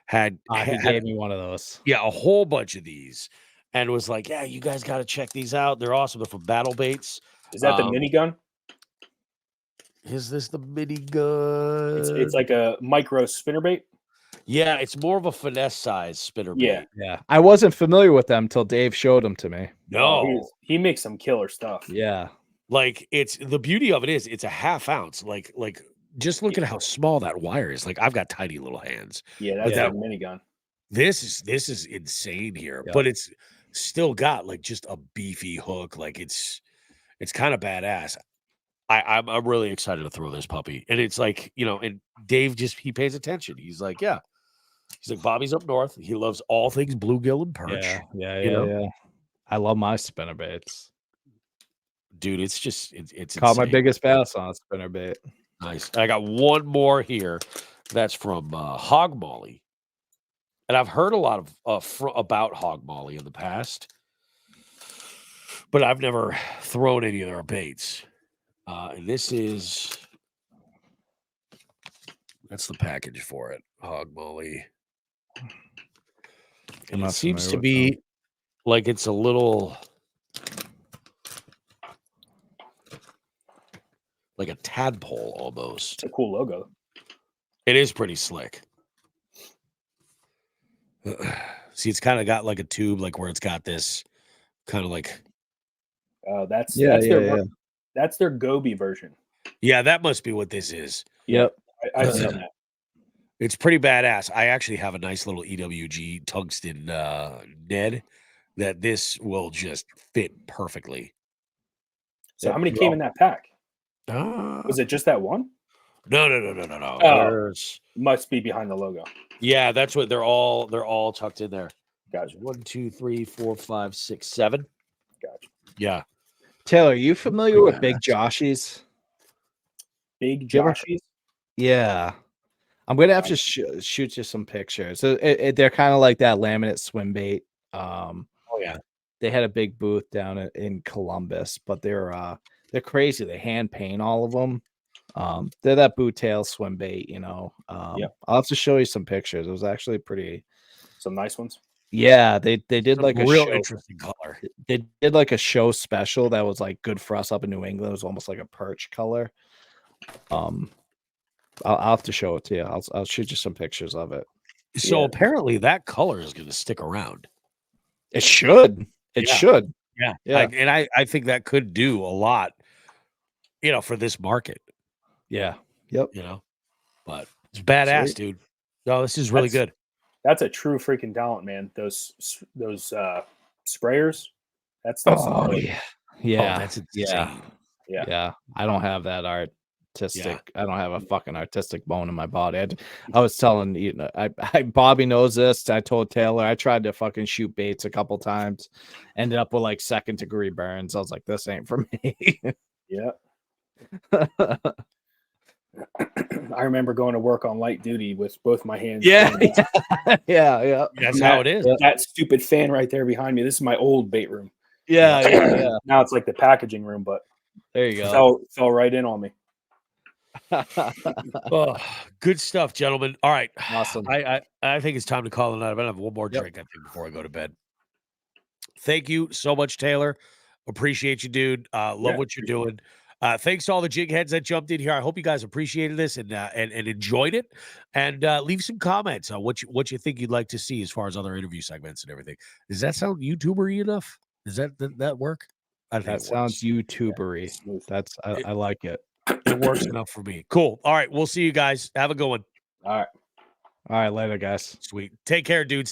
had He gave me one of those. a whole bunch of these and was like, yeah, you guys got to check these out. They're awesome. They're from Battle Baits. Is that the minigun? Is this the minigun? It's like a micro spinnerbait. Yeah, it's more of a finesse size spinner Yeah. bait. Yeah. I wasn't familiar with them until Dave showed them to me. No, He makes some killer stuff. Yeah. like it's the beauty of it is it's a half ounce. Like just look at how small that wire is. Like I've got tiny little hands. Yeah, that's Yeah. a minigun. This is insane here, Yep. but it's still got like just a beefy hook. Like it's kind of badass. I'm really excited to throw this puppy, and it's like and Dave he pays attention. He's like, yeah, he's like Bobby's up north. He loves all things bluegill and perch. Yeah. I love my spinnerbaits. Dude, it's just it's Caught my insane. biggest bass on a spinnerbait. Nice. I got one more here. That's from Hog Molly, and I've heard a lot of about Hog Molly in the past, but I've never thrown any of their baits. And that's the package for it, Hog Molly. And it seems to be like it's a little like a tadpole almost. It's a cool logo. It is pretty slick. See, it's kind of got like a tube, like where it's got this kind of like. That's their Gobi version. Yeah, that must be what this is. Yep. I've seen that. It's pretty badass. I actually have a nice little EWG tungsten Ned that this will just fit perfectly. So how many came in that pack? Was Was it just that one? No. Oh. There's Must be behind the logo. yeah, that's what they're all tucked in there. Gotcha. 1, 2, 3, 4, 5, 6, 7. Gotcha. Yeah. Taylor, are you familiar with Big Joshies? Big You ever- Joshies? Yeah. I'm gonna have to shoot you some pictures. So they're kind of like that laminate swim bait. Oh yeah. They had a big booth down in Columbus, but they're crazy. They hand paint all of them. They're that boot tail swim bait, Yep. I'll have to show you some pictures. It was actually pretty. Some nice ones. Yeah, they did like a real show. interesting color. They did like a show special that was like good for us up in New England. It was almost like a perch color. I'll have to show it to you. I'll shoot you some pictures of it. So apparently that color is going to stick around. It should. It Yeah. should. Yeah. I think that could do a lot, for this market, Yeah. Yep. but it's badass, Sweet. dude. No, this is really good. That's a true freaking talent, man. Those sprayers. That stuff's Oh yeah, that's insane. yeah. I don't have that artistic. I don't have a fucking artistic bone in my body. I was telling you know, Bobby knows this. I told Taylor I tried to fucking shoot baits a couple times, ended up with like 2nd-degree burns. I was like, this ain't for me. Yeah. I remember going to work on light duty with both my hands. yeah. That's how it is. That stupid fan right there behind me. This is my old bait room. Yeah. Now it's like the packaging room, but There you go. fell right in on me. Oh, good stuff, gentlemen. All right. Awesome. I think it's time to call it a night. I'm gonna have one more drink, I think, before I go to bed. Thank you so much, Taylor. Appreciate you, dude. Love what you're doing. Thanks to all the jig heads that jumped in here. I hope you guys appreciated this and enjoyed it. And leave some comments on what you think you'd like to see as far as other interview segments and everything. Does that sound YouTuber-y enough? Does that work? I think That sounds YouTuber-y. That's I like it. It works enough for me. Cool. All right. We'll see you guys. Have a good one. All right. All right, later, guys. Sweet. Take care, dudes.